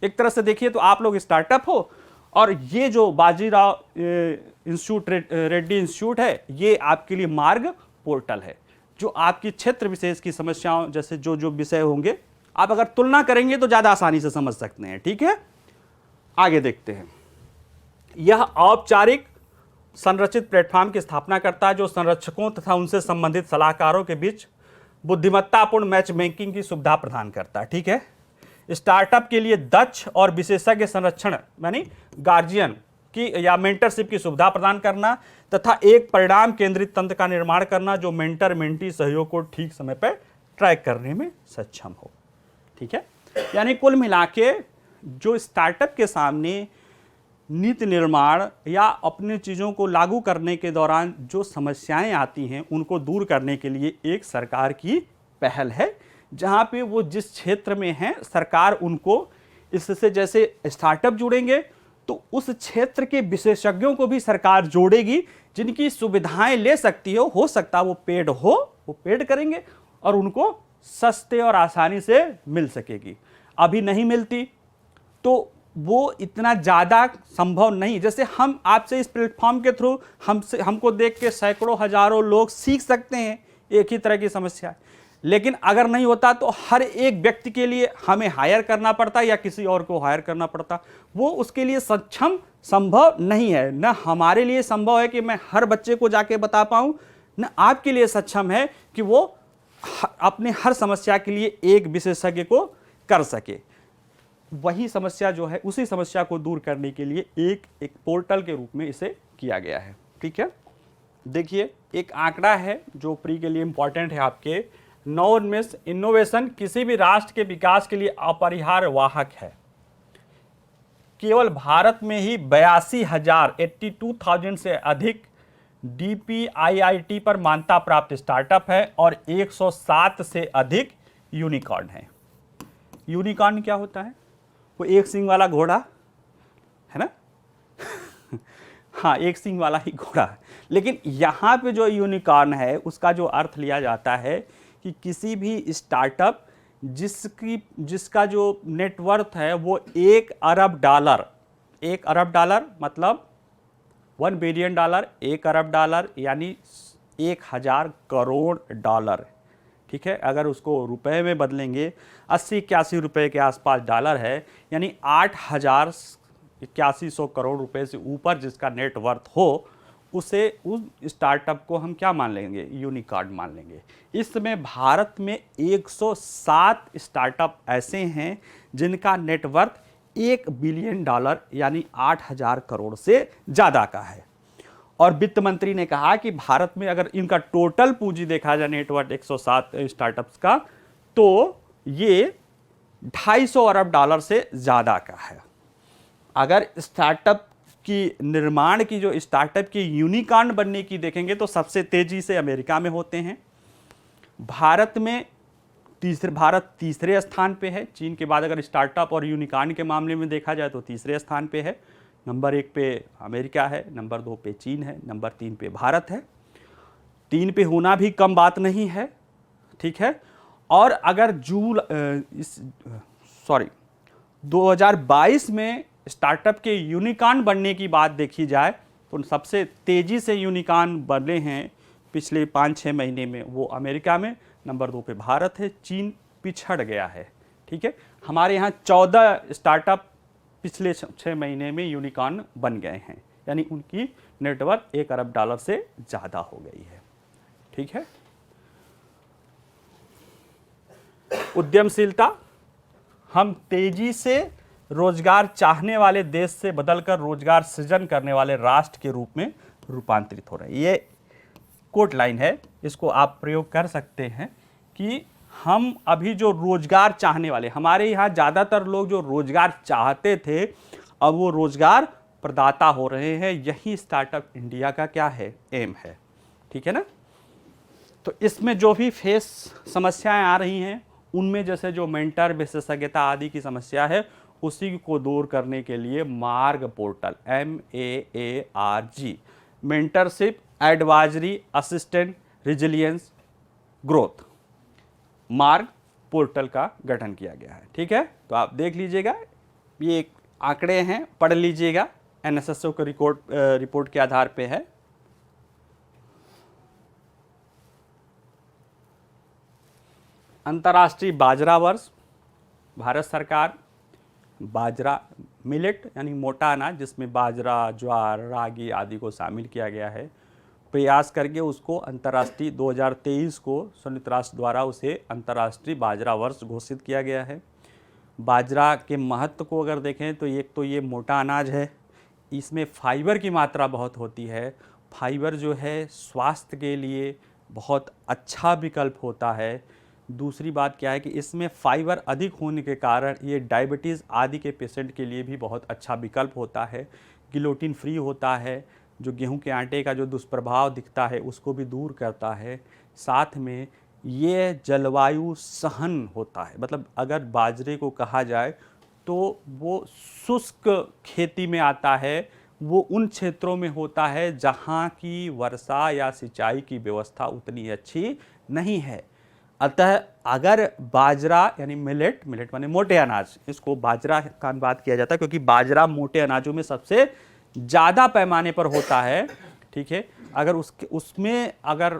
एक तरह से देखिए तो आप लोग स्टार्टअप हो और ये जो बाजीराव इंस्टीट्यूट, रेड्डी इंस्टीट्यूट है, ये आपके लिए मार्ग पोर्टल है, जो आपकी क्षेत्र विशेष की समस्याओं जैसे जो जो विषय होंगे, आप अगर तुलना करेंगे तो ज़्यादा आसानी से समझ सकते हैं। ठीक है, आगे देखते हैं। यह औपचारिक संरचित प्लेटफॉर्म की स्थापना करता है जो संरक्षकों तथा उनसे संबंधित सलाहकारों के बीच बुद्धिमत्तापूर्ण मैच मेकिंग की सुविधा प्रदान करता है। ठीक है, स्टार्टअप के लिए दक्ष और विशेषज्ञ संरक्षण यानी गार्जियन की या मेंटरशिप की सुविधा प्रदान करना तथा एक परिणाम केंद्रित तंत्र का निर्माण करना जो मेंटर मेंटी सहयोग को ठीक समय पर ट्रैक करने में सक्षम हो। ठीक है, यानी कुल मिला के जो स्टार्टअप के सामने नीति निर्माण या अपने चीज़ों को लागू करने के दौरान जो समस्याएं आती हैं उनको दूर करने के लिए एक सरकार की पहल है, जहां पे वो जिस क्षेत्र में हैं सरकार उनको इससे, जैसे स्टार्टअप जुड़ेंगे तो उस क्षेत्र के विशेषज्ञों को भी सरकार जोड़ेगी जिनकी सुविधाएं ले सकती हो सकता वो पेड हो, वो पेड करेंगे और उनको सस्ते और आसानी से मिल सकेगी। अभी नहीं मिलती तो वो इतना ज़्यादा संभव नहीं। जैसे हम आपसे इस प्लेटफॉर्म के थ्रू हमको देख के सैकड़ों हजारों लोग सीख सकते हैं एक ही तरह की समस्या, लेकिन अगर नहीं होता तो हर एक व्यक्ति के लिए हमें हायर करना पड़ता या किसी और को हायर करना पड़ता। वो उसके लिए सक्षम संभव नहीं है। न हमारे लिए संभव है कि मैं हर बच्चे को जाके बता पाऊँ, न आपके लिए सक्षम है कि वो अपने हर समस्या के लिए एक विशेषज्ञ को कर सके। वही समस्या जो है उसी समस्या को दूर करने के लिए एक पोर्टल के रूप में इसे किया गया है। ठीक है, देखिए एक आंकड़ा है जो प्री के लिए इंपॉर्टेंट है आपके। नवोन्मेष इनोवेशन किसी भी राष्ट्र के विकास के लिए अपरिहार्य वाहक है। केवल भारत में ही 82,000 से अधिक DPIIT पर मान्यता प्राप्त स्टार्टअप है और 107 से अधिक यूनिकॉर्न है। यूनिकॉर्न क्या होता है? वो एक सींग वाला घोड़ा है ना हाँ, एक सींग वाला ही घोड़ा है। लेकिन यहाँ पे जो यूनिकॉर्न है उसका जो अर्थ लिया जाता है कि किसी भी स्टार्टअप जिसका जो नेटवर्थ है वो $1 अरब, $1 अरब मतलब $1 बिलियन, $1 अरब यानी 1000 करोड़ डॉलर। ठीक है, अगर उसको रुपए में बदलेंगे 80-81 रुपए के आसपास डॉलर है, यानी 8,81 करोड़ रुपए से ऊपर जिसका नेटवर्थ हो उसे उस स्टार्टअप को हम क्या मान लेंगे? यूनिकॉर्न मान लेंगे। इस समय भारत में 107 स्टार्टअप ऐसे हैं जिनका नेटवर्थ $1 बिलियन यानी 8,000 करोड़ से ज़्यादा का है। और वित्त मंत्री ने कहा कि भारत में अगर इनका टोटल पूंजी देखा जाए नेटवर्थ 107 स्टार्टअप्स का तो ये $250 अरब से ज़्यादा का है। अगर स्टार्टअप की निर्माण की जो स्टार्टअप की यूनिकॉर्न बनने की देखेंगे तो सबसे तेजी से अमेरिका में होते हैं। भारत तीसरे स्थान पे है। चीन के बाद अगर स्टार्टअप और यूनिकॉर्न के मामले में देखा जाए तो तीसरे स्थान पे है। नंबर 1 पे अमेरिका है, नंबर 2 पे चीन है, नंबर 3 पे भारत है। 3 पे होना भी कम बात नहीं है। ठीक है, और अगर 2022 में स्टार्टअप के यूनिकॉर्न बनने की बात देखी जाए तो सबसे तेजी से यूनिकॉर्न बने हैं पिछले 5-6 महीने में वो अमेरिका में, नंबर 2 पे भारत है, चीन पिछड़ गया है। ठीक है, हमारे यहाँ 14 स्टार्टअप पिछले 6 महीने में यूनिकॉर्न बन गए हैं, यानी उनकी नेटवर्थ $1 अरब से ज़्यादा हो गई है। ठीक है, उद्यमशीलता, हम तेजी से रोजगार चाहने वाले देश से बदलकर रोजगार सृजन करने वाले राष्ट्र के रूप में रूपांतरित हो रहे हैं। ये कोट लाइन है, इसको आप प्रयोग कर सकते हैं कि हम अभी जो रोजगार चाहने वाले, हमारे यहाँ ज़्यादातर लोग जो रोजगार चाहते थे अब वो रोजगार प्रदाता हो रहे हैं। यही स्टार्टअप इंडिया का क्या है? एम है। ठीक है ना, तो इसमें जो भी समस्याएं आ रही हैं उनमें जैसे जो मेंटर विशेषज्ञता आदि की समस्या है उसी को दूर करने के लिए मार्ग portal MAARG mentorship advisory assistant resilience growth मार्ग पोर्टल का गठन किया गया है। ठीक है, तो आप देख लीजिएगा, ये एक आंकड़े हैं, पढ़ लीजिएगा, NSSO के रिपोर्ट के आधार पे है। अंतर्राष्ट्रीय बाजरा वर्ष, भारत सरकार बाजरा मिलेट यानी मोटा अनाज जिसमें बाजरा, ज्वार, रागी आदि को शामिल किया गया है, प्रयास करके उसको अंतर्राष्ट्रीय 2023 को संयुक्त राष्ट्र द्वारा उसे अंतर्राष्ट्रीय बाजरा वर्ष घोषित किया गया है। बाजरा के महत्व को अगर देखें तो एक तो ये मोटा अनाज है, इसमें फाइबर की मात्रा बहुत होती है। फाइबर जो है स्वास्थ्य के लिए बहुत अच्छा विकल्प होता है। दूसरी बात क्या है कि इसमें फाइबर अधिक होने के कारण ये डायबिटीज़ आदि के पेशेंट के लिए भी बहुत अच्छा विकल्प होता है। ग्लूटेन फ्री होता है, जो गेहूं के आटे का जो दुष्प्रभाव दिखता है उसको भी दूर करता है। साथ में ये जलवायु सहन होता है, मतलब अगर बाजरे को कहा जाए तो वो शुष्क खेती में आता है, वो उन क्षेत्रों में होता है जहाँ की वर्षा या सिंचाई की व्यवस्था उतनी अच्छी नहीं है। अतः अगर बाजरा यानी मिलेट माने मोटे अनाज, इसको बाजरा का बात किया जाता है क्योंकि बाजरा मोटे अनाजों में सबसे ज़्यादा पैमाने पर होता है, ठीक है। अगर उसमें अगर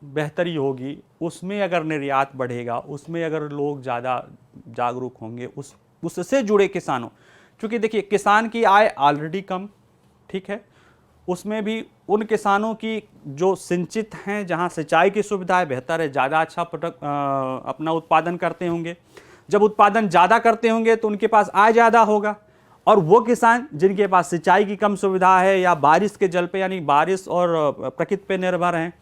बेहतरी होगी, उसमें अगर निर्यात बढ़ेगा, उसमें अगर लोग ज़्यादा जागरूक होंगे, उससे जुड़े किसानों, क्योंकि देखिए किसान की आय ऑलरेडी कम, ठीक है, उसमें भी उन किसानों की जो सिंचित हैं, जहां सिंचाई की सुविधाएं बेहतर है, ज़्यादा अच्छा अपना उत्पादन करते होंगे। जब उत्पादन ज़्यादा करते होंगे तो उनके पास आय ज़्यादा होगा। और वो किसान जिनके पास सिंचाई की कम सुविधा है या बारिश के जल पे यानी बारिश और प्रकृति पे निर्भर हैं,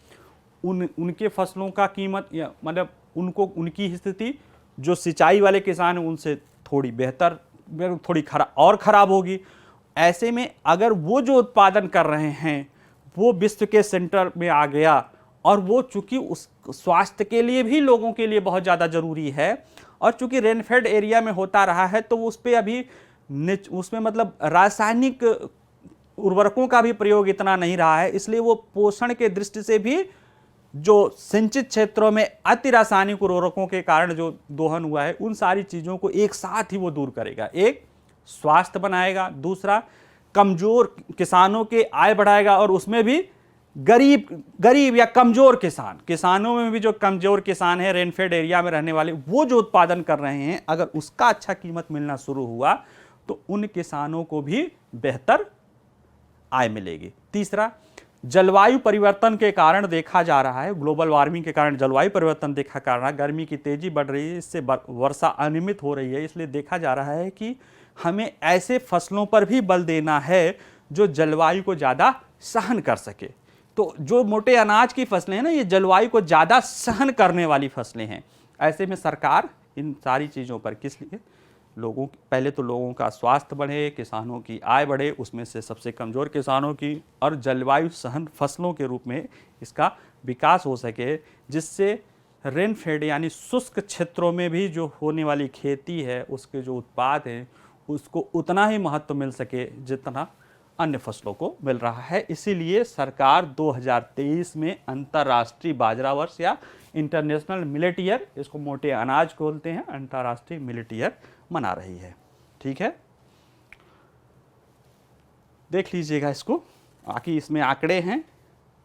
उनके फसलों का कीमत या मतलब उनकी स्थिति जो सिंचाई वाले किसान हैं उनसे थोड़ी बेहतर, थोड़ी खराब होगी। ऐसे में अगर वो जो उत्पादन कर रहे हैं वो विश्व के सेंटर में आ गया और वो चूंकि उस स्वास्थ्य के लिए भी लोगों के लिए बहुत ज़्यादा ज़रूरी है, और चूंकि रेनफेड एरिया में होता रहा है तो उस पर अभी उसमें मतलब रासायनिक उर्वरकों का भी प्रयोग इतना नहीं रहा है, इसलिए वो पोषण के दृष्टि से भी जो सिंचित क्षेत्रों में अति रासायनिक उर्वरकों के कारण जो दोहन हुआ है उन सारी चीज़ों को एक साथ ही वो दूर करेगा। एक स्वास्थ्य बनाएगा, दूसरा कमजोर किसानों के आय बढ़ाएगा, और उसमें भी गरीब या कमजोर किसानों में भी जो कमजोर किसान है रेनफेड एरिया में रहने वाले, वो जो उत्पादन कर रहे हैं, अगर उसका अच्छा कीमत मिलना शुरू हुआ तो उन किसानों को भी बेहतर आय मिलेगी। तीसरा, जलवायु परिवर्तन के कारण देखा जा रहा है, ग्लोबल वार्मिंग के कारण जलवायु परिवर्तन देखा जा रहा है, गर्मी की तेजी बढ़ रही है, इससे वर्षा अनियमित हो रही है, इसलिए देखा जा रहा है कि हमें ऐसे फसलों पर भी बल देना है जो जलवायु को ज़्यादा सहन कर सके। तो जो मोटे अनाज की फसलें हैं ना, ये जलवायु को ज़्यादा सहन करने वाली फसलें हैं। ऐसे में सरकार इन सारी चीज़ों पर किस लिए, पहले तो लोगों का स्वास्थ्य बढ़े, किसानों की आय बढ़े, उसमें से सबसे कमज़ोर किसानों की, और जलवायु सहन फसलों के रूप में इसका विकास हो सके, जिससे रेनफेड यानी शुष्क क्षेत्रों में भी जो होने वाली खेती है उसके जो उत्पाद हैं उसको उतना ही महत्व मिल सके जितना अन्य फसलों को मिल रहा है। इसीलिए सरकार 2023 में अंतर्राष्ट्रीय बाजरा वर्ष या इंटरनेशनल मिलेट ईयर, इसको मोटे अनाज बोलते हैं, अंतर्राष्ट्रीय मिलेट ईयर मना रही है। ठीक है, देख लीजिएगा इसको, बाकी इसमें आंकड़े हैं,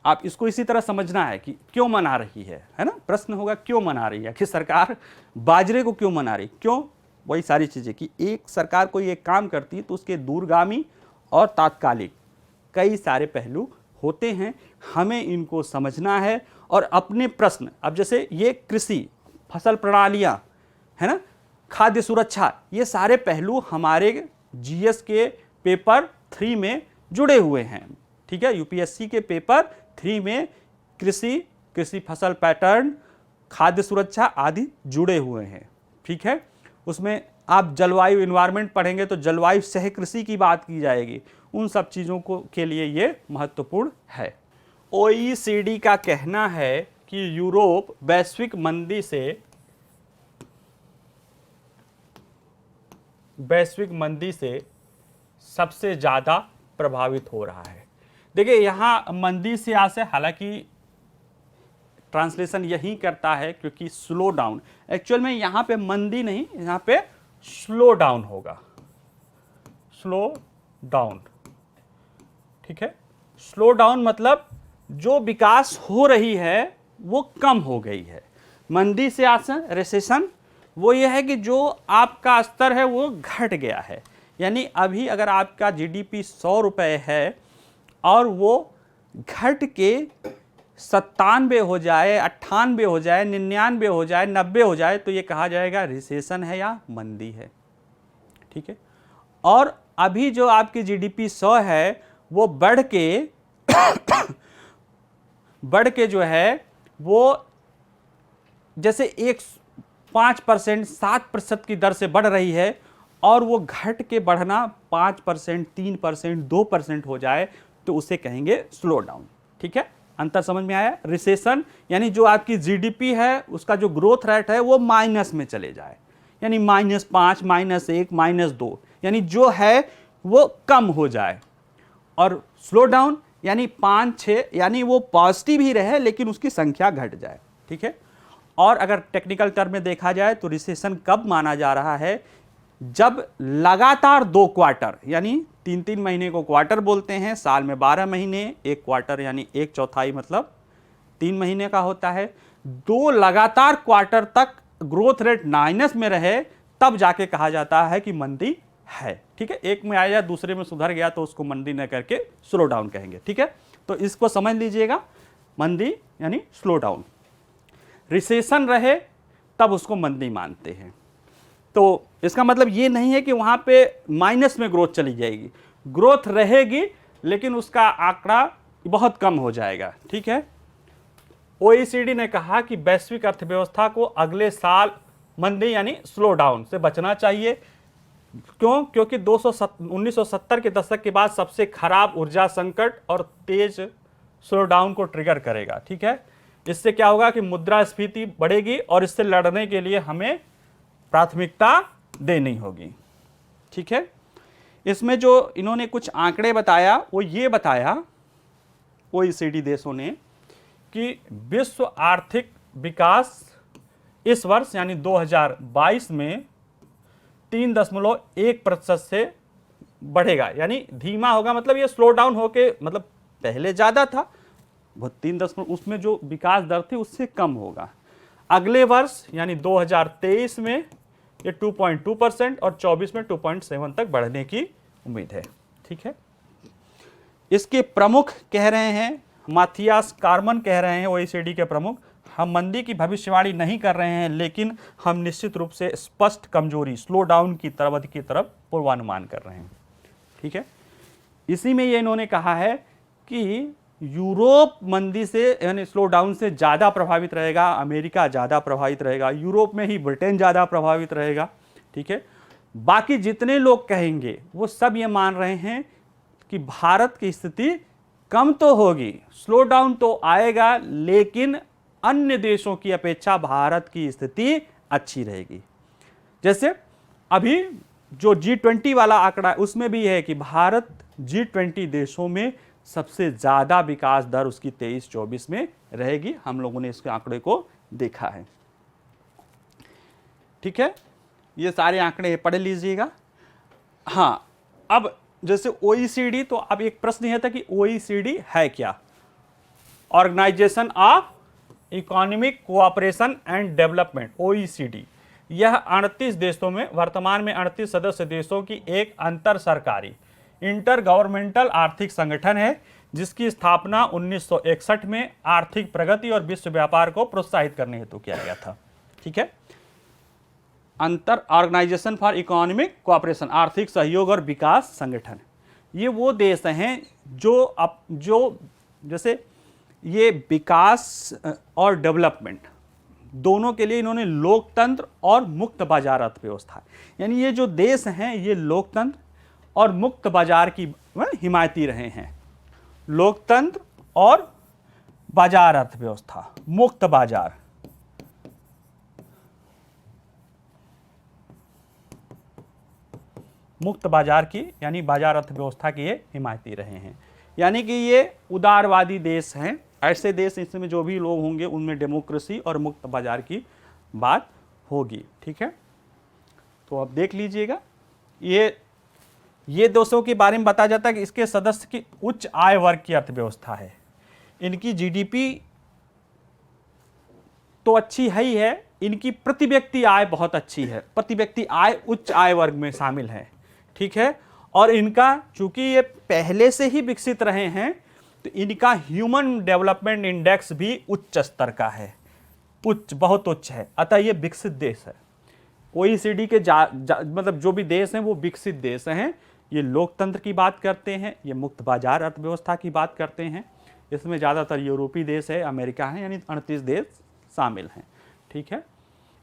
आप इसको इसी तरह समझना है कि क्यों मना रही है ना। प्रश्न होगा क्यों मना रही है, कि सरकार बाजरे को क्यों मना रही, क्यों, वही सारी चीज़ें कि एक सरकार कोई एक काम करती है तो उसके दूरगामी और तात्कालिक कई सारे पहलू होते हैं, हमें इनको समझना है और अपने प्रश्न, अब जैसे ये कृषि, फसल प्रणालियाँ है ना, खाद्य सुरक्षा, ये सारे पहलू हमारे जीएस के पेपर 3 में जुड़े हुए हैं। ठीक है, यूपीएससी के पेपर 3 में कृषि फसल पैटर्न, खाद्य सुरक्षा आदि जुड़े हुए हैं। ठीक है, उसमें आप जलवायु इन्वायरमेंट पढ़ेंगे तो जलवायु सह कृषि की बात की जाएगी, उन सब चीज़ों को के लिए ये महत्वपूर्ण है। ओईसीडी का कहना है कि यूरोप वैश्विक मंदी से सबसे ज़्यादा प्रभावित हो रहा है। देखिए यहाँ मंदी से यहाँ से, हालांकि ट्रांसलेशन यही करता है क्योंकि स्लो डाउन, एक्चुअल में यहाँ पे मंदी नहीं, यहाँ पे स्लो डाउन होगा, स्लो डाउन। ठीक है, स्लो डाउन मतलब जो विकास हो रही है वो कम हो गई है। मंदी से आसन रिसेशन वो ये है कि जो आपका स्तर है वो घट गया है, यानी अभी अगर आपका जीडीपी 100 रुपये है और वो घट के 97 हो जाए, 98 हो जाए, 99 हो जाए, 90 हो जाए तो ये कहा जाएगा रिसेशन है या मंदी है। ठीक है, और अभी जो आपकी जीडीपी 100 है वो बढ़ के जो है वो जैसे 5%, 7% की दर से बढ़ रही है और वो घट के बढ़ना 5%, 3%, 2% हो जाए तो उसे कहेंगे स्लो डाउन। ठीक है, अंतर समझ में आया। रिसेशन यानी जो आपकी जीडीपी है उसका जो ग्रोथ रेट है वो माइनस में चले जाए, यानी -5, -1, -2, यानी जो है वो कम हो जाए। और स्लो डाउन यानी 5, 6, यानी वो पॉजिटिव ही रहे लेकिन उसकी संख्या घट जाए। ठीक है, और अगर टेक्निकल टर्म में देखा जाए तो रिसेशन कब माना जा रहा है, जब लगातार 2 क्वार्टर, यानी 3-3 महीने को क्वार्टर बोलते हैं, साल में 12 महीने, 1 क्वार्टर यानी 1/4 मतलब 3 महीने का होता है, 2 लगातार क्वार्टर तक ग्रोथ रेट माइनस में रहे तब जाके कहा जाता है कि मंदी है। ठीक है, एक में आया दूसरे में सुधर गया तो उसको मंदी न करके स्लो डाउन कहेंगे। ठीक है, तो इसको समझ लीजिएगा, मंदी यानी स्लो डाउन। रिसेशन रहे तब उसको मंदी मानते हैं। तो इसका मतलब ये नहीं है कि वहां पे माइनस में ग्रोथ चली जाएगी, ग्रोथ रहेगी लेकिन उसका आंकड़ा बहुत कम हो जाएगा। ठीक है, ओईसीडी ने कहा कि वैश्विक अर्थव्यवस्था को अगले साल मंदी यानी स्लो डाउन से बचना चाहिए। क्यों? क्योंकि 1970 के दशक के बाद सबसे खराब ऊर्जा संकट और तेज स्लो डाउन को ट्रिगर करेगा। ठीक है, इससे क्या होगा कि मुद्रास्फीति बढ़ेगी और इससे लड़ने के लिए हमें प्राथमिकता देनी होगी। ठीक है, इसमें जो इन्होंने कुछ आंकड़े बताया वो ये बताया ओईसीडी देशों ने कि विश्व आर्थिक विकास इस वर्ष यानी 2022 में 3.1% से बढ़ेगा, यानी धीमा होगा, मतलब ये स्लो डाउन होके, मतलब पहले ज्यादा था वो 3 उसमें जो विकास दर थी उससे कम होगा। अगले वर्ष यानी 2023 में ये 2.2% और 24 में 2.7 तक बढ़ने की उम्मीद है। ठीक है, इसके प्रमुख कह रहे हैं, माथियास कार्मन कह रहे हैं ओईसीडी के प्रमुख, हम मंदी की भविष्यवाणी नहीं कर रहे हैं लेकिन हम निश्चित रूप से स्पष्ट कमजोरी स्लो डाउन की तरफ पूर्वानुमान कर रहे हैं। ठीक है, इसी में ये इन्होंने कहा है कि यूरोप मंदी से यानी स्लो डाउन से ज़्यादा प्रभावित रहेगा, अमेरिका ज़्यादा प्रभावित रहेगा, यूरोप में ही ब्रिटेन ज़्यादा प्रभावित रहेगा। ठीक है, बाकी जितने लोग कहेंगे वो सब ये मान रहे हैं कि भारत की स्थिति कम तो होगी, स्लो डाउन तो आएगा लेकिन अन्य देशों की अपेक्षा भारत की स्थिति अच्छी रहेगी। जैसे अभी जो G20 वाला आंकड़ा है उसमें भी है कि भारत G20 देशों में सबसे ज्यादा विकास दर उसकी 23-24 में रहेगी। हम लोगों ने इसके आंकड़े को देखा है। ठीक है, ये सारे आंकड़े पढ़ लीजिएगा। हाँ, अब जैसे ओईसीडी, तो अब एक प्रश्न यह था कि ओईसीडी है क्या? Organisation of economic cooperation and development, OECD. यह 38 देशों में, वर्तमान में 38 सदस्य देशों की एक अंतर सरकारी इंटर गवर्नमेंटल आर्थिक संगठन है जिसकी स्थापना 1961 में आर्थिक प्रगति और विश्व व्यापार को प्रोत्साहित करने हेतु किया गया था। ठीक है, अंतर ऑर्गेनाइजेशन फॉर इकोनॉमिक कोऑपरेशन, आर्थिक सहयोग और विकास संगठन। ये वो देश हैं जो जैसे ये विकास और डेवलपमेंट दोनों के लिए इन्होंने लोकतंत्र और मुक्त बाजार अर्थव्यवस्था, यानी ये जो देश हैं ये लोकतंत्र और मुक्त बाजार की हिमायती रहे हैं। लोकतंत्र और बाजार अर्थव्यवस्था, मुक्त बाजार, मुक्त बाजार की यानी बाजार अर्थव्यवस्था की ये हिमायती रहे हैं, यानी कि ये उदारवादी देश हैं। ऐसे देश इसमें जो भी लोग होंगे उनमें डेमोक्रेसी और मुक्त बाजार की बात होगी। ठीक है, तो अब देख लीजिएगा, ये देशों के बारे में बताया जाता है कि इसके सदस्य की उच्च आय वर्ग की अर्थव्यवस्था है। इनकी जीडीपी तो अच्छी है ही है, इनकी प्रति व्यक्ति आय बहुत अच्छी है, प्रति व्यक्ति आय उच्च आय वर्ग में शामिल है। ठीक है, और इनका चूंकि ये पहले से ही विकसित रहे हैं तो इनका ह्यूमन डेवलपमेंट इंडेक्स भी उच्च स्तर का है, उच्च, बहुत उच्च है। अतः ये विकसित देश है। OECD के मतलब जो भी देश हैं वो विकसित देश हैं। ये लोकतंत्र की बात करते हैं, ये मुक्त बाजार अर्थव्यवस्था की बात करते हैं। इसमें ज़्यादातर यूरोपीय देश है, अमेरिका है, यानी 38 देश शामिल हैं। ठीक है।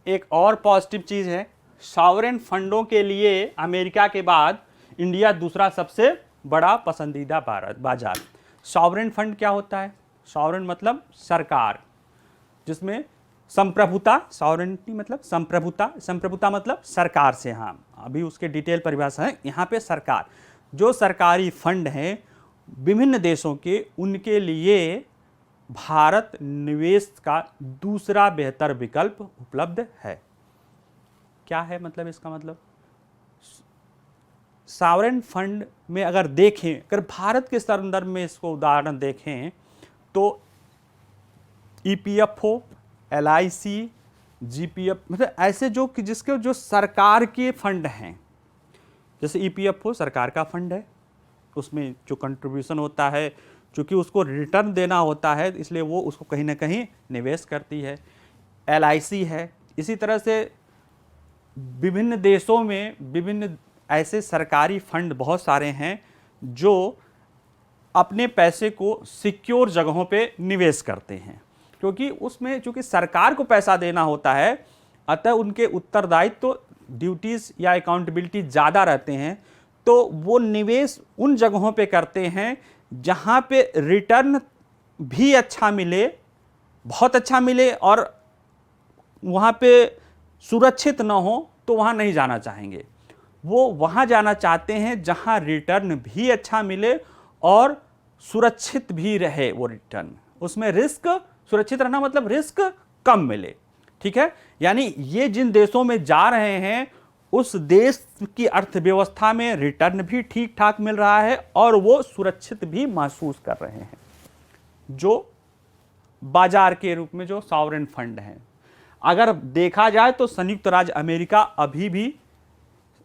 एक और पॉजिटिव चीज़ है, सॉवरेन फंडों के लिए अमेरिका के बाद इंडिया दूसरा सबसे बड़ा पसंदीदा बाजार। सॉवरेन फंड क्या होता है? सॉवरेन मतलब सरकार, जिसमें संप्रभुता, सॉवरेनिटी मतलब संप्रभुता, संप्रभुता मतलब सरकार से। हाँ, अभी उसके डिटेल परिभाषा है यहाँ पे। सरकार, जो सरकारी फंड हैं विभिन्न देशों के, उनके लिए भारत निवेश का दूसरा बेहतर विकल्प उपलब्ध है। क्या है मतलब इसका मतलब? सॉवरेन फंड में अगर देखें, अगर भारत के संदर्भ में इसको उदाहरण देखें तो EPF, LIC, GPF, मतलब ऐसे जो कि जिसके जो सरकार के फंड हैं। जैसे EPF सरकार का फंड है, उसमें जो कंट्रीब्यूशन होता है, चूँकि उसको रिटर्न देना होता है, इसलिए वो उसको कहीं ना कहीं निवेश करती है। LIC है। इसी तरह से विभिन्न देशों में विभिन्न ऐसे सरकारी फंड बहुत सारे हैं जो अपने पैसे को सिक्योर जगहों पे निवेश करते हैं, क्योंकि उसमें चूंकि सरकार को पैसा देना होता है, अतः उनके उत्तरदायित्व तो ड्यूटीज़ या अकाउंटेबिलिटी ज़्यादा रहते हैं। तो वो निवेश उन जगहों पे करते हैं जहाँ पे रिटर्न भी अच्छा मिले, बहुत अच्छा मिले, और वहाँ पे सुरक्षित ना हो तो वहाँ नहीं जाना चाहेंगे। वो वहाँ जाना चाहते हैं जहाँ रिटर्न भी अच्छा मिले और सुरक्षित भी रहे वो रिटर्न। उसमें रिस्क, सुरक्षित रहना मतलब रिस्क कम मिले। ठीक है। यानी ये जिन देशों में जा रहे हैं उस देश की अर्थव्यवस्था में रिटर्न भी ठीक ठाक मिल रहा है और वो सुरक्षित भी महसूस कर रहे हैं। जो बाजार के रूप में जो सॉवरेन फंड हैं, अगर देखा जाए तो संयुक्त राज्य अमेरिका अभी भी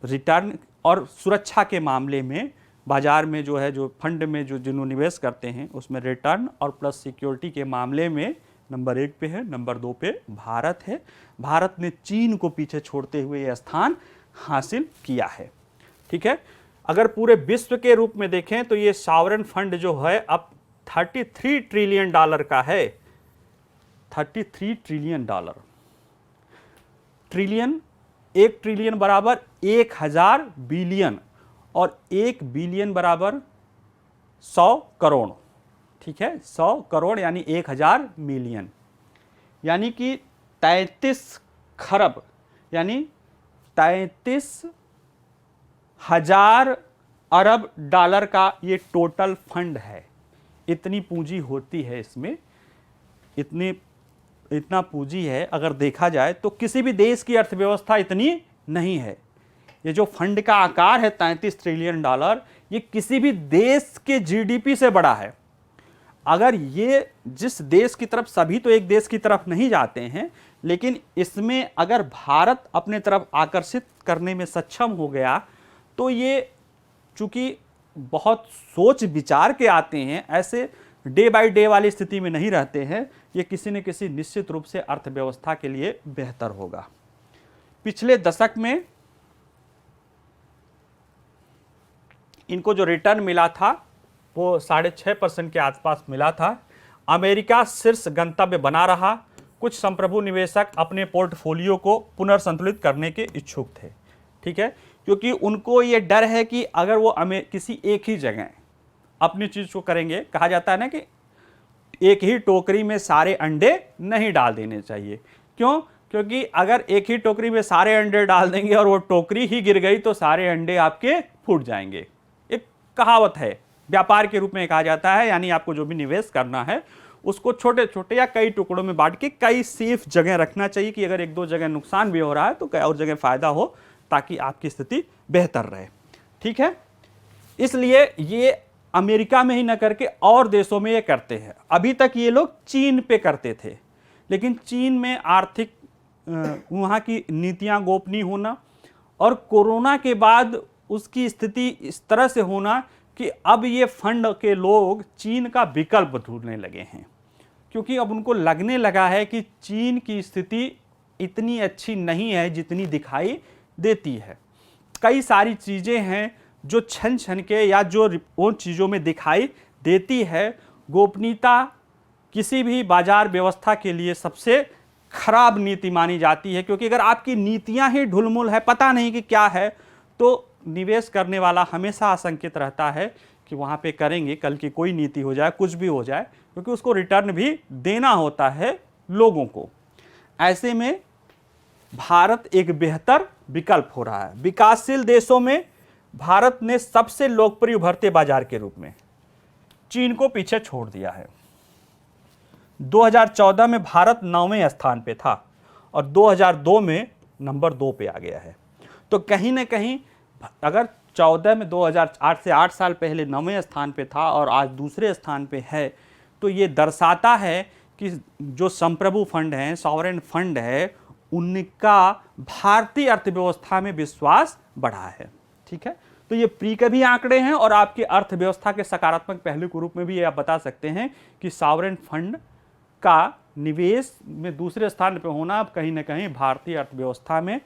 रिटर्न और सुरक्षा के मामले में बाजार में जो है, जो फंड में जो जिन्होंने निवेश करते हैं उसमें रिटर्न और प्लस सिक्योरिटी के मामले में नंबर 1 पे है। नंबर 2 पे भारत है। भारत ने चीन को पीछे छोड़ते हुए यह स्थान हासिल किया है। ठीक है। अगर पूरे विश्व के रूप में देखें तो ये सॉवरेन फंड जो है अब $33 ट्रिलियन का है। $33 ट्रिलियन। ट्रिलियन, 1 ट्रिलियन बराबर 1000 बिलियन और 1 बिलियन बराबर 100 करोड़। ठीक है। 100 करोड़ यानी 1000 मिलियन, यानी कि 33 खरब यानी 33,000 अरब डॉलर का ये टोटल फंड है। इतनी पूंजी होती है इसमें, इतना पूंजी है। अगर देखा जाए तो किसी भी देश की अर्थव्यवस्था इतनी नहीं है। ये जो फंड का आकार है $33 ट्रिलियन, ये किसी भी देश के GDP से बड़ा है। अगर ये जिस देश की तरफ, सभी तो एक देश की तरफ नहीं जाते हैं, लेकिन इसमें अगर भारत अपने तरफ आकर्षित करने में सक्षम हो गया तो ये चूंकि बहुत सोच विचार के आते हैं, ऐसे डे बाय डे वाली स्थिति में नहीं रहते हैं, ये किसी न किसी निश्चित रूप से अर्थव्यवस्था के लिए बेहतर होगा। पिछले दशक में इनको जो रिटर्न मिला था वो 6.5% के आसपास मिला था। अमेरिका शीर्ष गंतव्य बना रहा। कुछ संप्रभु निवेशक अपने पोर्टफोलियो को पुनर्संतुलित करने के इच्छुक थे। ठीक है। क्योंकि उनको ये डर है कि अगर वो किसी एक ही जगह अपनी चीज़ को करेंगे, कहा जाता है ना कि एक ही टोकरी में सारे अंडे नहीं डाल देने चाहिए। क्यों? क्योंकि अगर एक ही टोकरी में सारे अंडे डाल देंगे और वो टोकरी ही गिर गई तो सारे अंडे आपके फूट जाएंगे। एक कहावत है, व्यापार के रूप में कहा जाता है। यानी आपको जो भी निवेश करना है उसको छोटे छोटे या कई टुकड़ों में बांट के कई सेफ जगह रखना चाहिए कि अगर 1-2 जगह नुकसान भी हो रहा है तो कई और जगह फायदा हो, ताकि आपकी स्थिति बेहतर रहे। ठीक है। इसलिए ये अमेरिका में ही न करके और देशों में ये करते हैं। अभी तक ये लोग चीन पे करते थे, लेकिन चीन में आर्थिक वहाँ की नीतियाँ गोपनीय होना और कोरोना के बाद उसकी स्थिति इस तरह से होना कि अब ये फंड के लोग चीन का विकल्प ढूंढने लगे हैं, क्योंकि अब उनको लगने लगा है कि चीन की स्थिति इतनी अच्छी नहीं है जितनी दिखाई देती है। कई सारी चीज़ें हैं जो छन छन के या जो उन चीज़ों में दिखाई देती है। गोपनीयता किसी भी बाजार व्यवस्था के लिए सबसे खराब नीति मानी जाती है, क्योंकि अगर आपकी नीतियां ही ढुलमुल है, पता नहीं कि क्या है, तो निवेश करने वाला हमेशा आशंकित रहता है कि वहाँ पे करेंगे, कल की कोई नीति हो जाए, कुछ भी हो जाए, क्योंकि उसको रिटर्न भी देना होता है लोगों को। ऐसे में भारत एक बेहतर विकल्प हो रहा है। विकासशील देशों में भारत ने सबसे लोकप्रिय उभरते बाजार के रूप में चीन को पीछे छोड़ दिया है। 2014 में भारत 9वें स्थान पे था और 2002 में नंबर 2 पे आ गया है। तो कहीं ना कहीं अगर 14 में 2008 से 8 साल पहले 9वें स्थान पे था और आज दूसरे स्थान पे है, तो ये दर्शाता है कि जो संप्रभु फंड हैं, सॉवरेन फंड है, उनका भारतीय अर्थव्यवस्था में विश्वास बढ़ा है। ठीक है, तो ये प्री के भी आंकड़े हैं और आपकी अर्थव्यवस्था के सकारात्मक पहलू के रूप में भी ये आप बता सकते हैं कि सॉवरेन फंड का निवेश में दूसरे स्थान पर होना कहीं ना कहीं भारतीय अर्थव्यवस्था में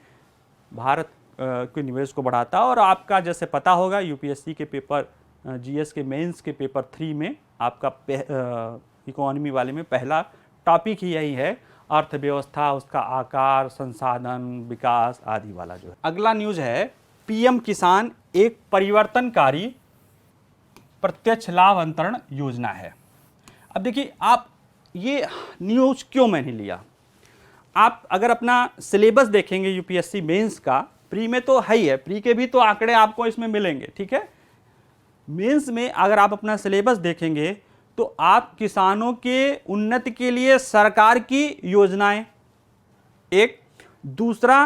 भारत के निवेश को बढ़ाता है। और आपका जैसे पता होगा यूपीएससी के पेपर, जीएस के मेंस के पेपर 3 में आपका इकोनॉमी वाले में पहला टॉपिक ही यही है, अर्थव्यवस्था, उसका आकार, संसाधन, विकास आदि वाला जो है। अगला न्यूज है पीएम किसान एक परिवर्तनकारी प्रत्यक्ष लाभ अंतरण योजना है। अब देखिए, आप ये न्यूज क्यों मैंने लिया, आप अगर अपना सिलेबस देखेंगे यूपीएससी मेंस का, प्री में तो है ही है, प्री के भी तो आंकड़े आपको इसमें मिलेंगे। ठीक है, मेंस में अगर आप अपना सिलेबस देखेंगे तो आप किसानों के उन्नति के लिए सरकार की योजनाएं, एक, दूसरा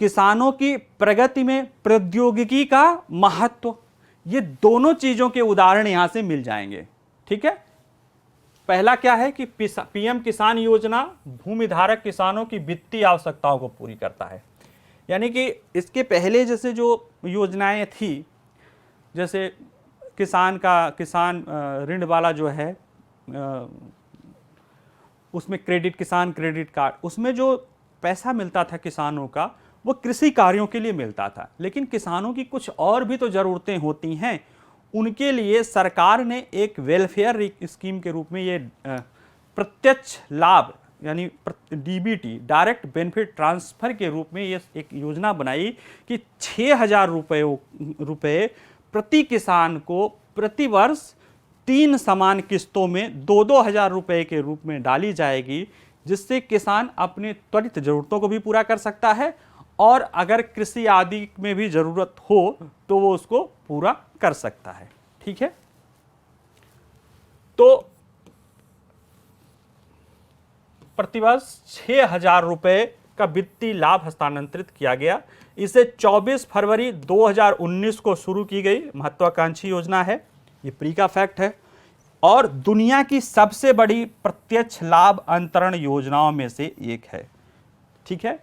किसानों की प्रगति में प्रौद्योगिकी का महत्व, ये दोनों चीजों के उदाहरण यहां से मिल जाएंगे। ठीक है, पहला क्या है कि पीएम किसान योजना भूमिधारक किसानों की वित्तीय आवश्यकताओं को पूरी करता है। यानी कि इसके पहले जैसे जो योजनाएं थी, जैसे किसान ऋण वाला जो है, उसमें किसान क्रेडिट कार्ड, उसमें जो पैसा मिलता था किसानों का वो कृषि कार्यों के लिए मिलता था। लेकिन किसानों की कुछ और भी तो ज़रूरतें होती हैं, उनके लिए सरकार ने एक वेलफेयर स्कीम के रूप में ये प्रत्यक्ष लाभ यानी डीबीटी, डायरेक्ट बेनिफिट ट्रांसफ़र के रूप में ये एक योजना बनाई कि 6,000 रुपये प्रति किसान को प्रति वर्ष 3 समान किस्तों में 2-2 हज़ार रुपये के रूप में डाली जाएगी, जिससे किसान अपने त्वरित ज़रूरतों को भी पूरा कर सकता है और अगर कृषि आदि में भी ज़रूरत हो तो वो उसको पूरा कर सकता है। ठीक है, तो प्रतिवर्ष 6,000 रुपये का वित्तीय लाभ हस्तांतरित किया गया। इसे 24 फरवरी 2019 को शुरू की गई महत्वाकांक्षी योजना है। ये प्री का फैक्ट है और दुनिया की सबसे बड़ी प्रत्यक्ष लाभ अंतरण योजनाओं में से एक है। ठीक है,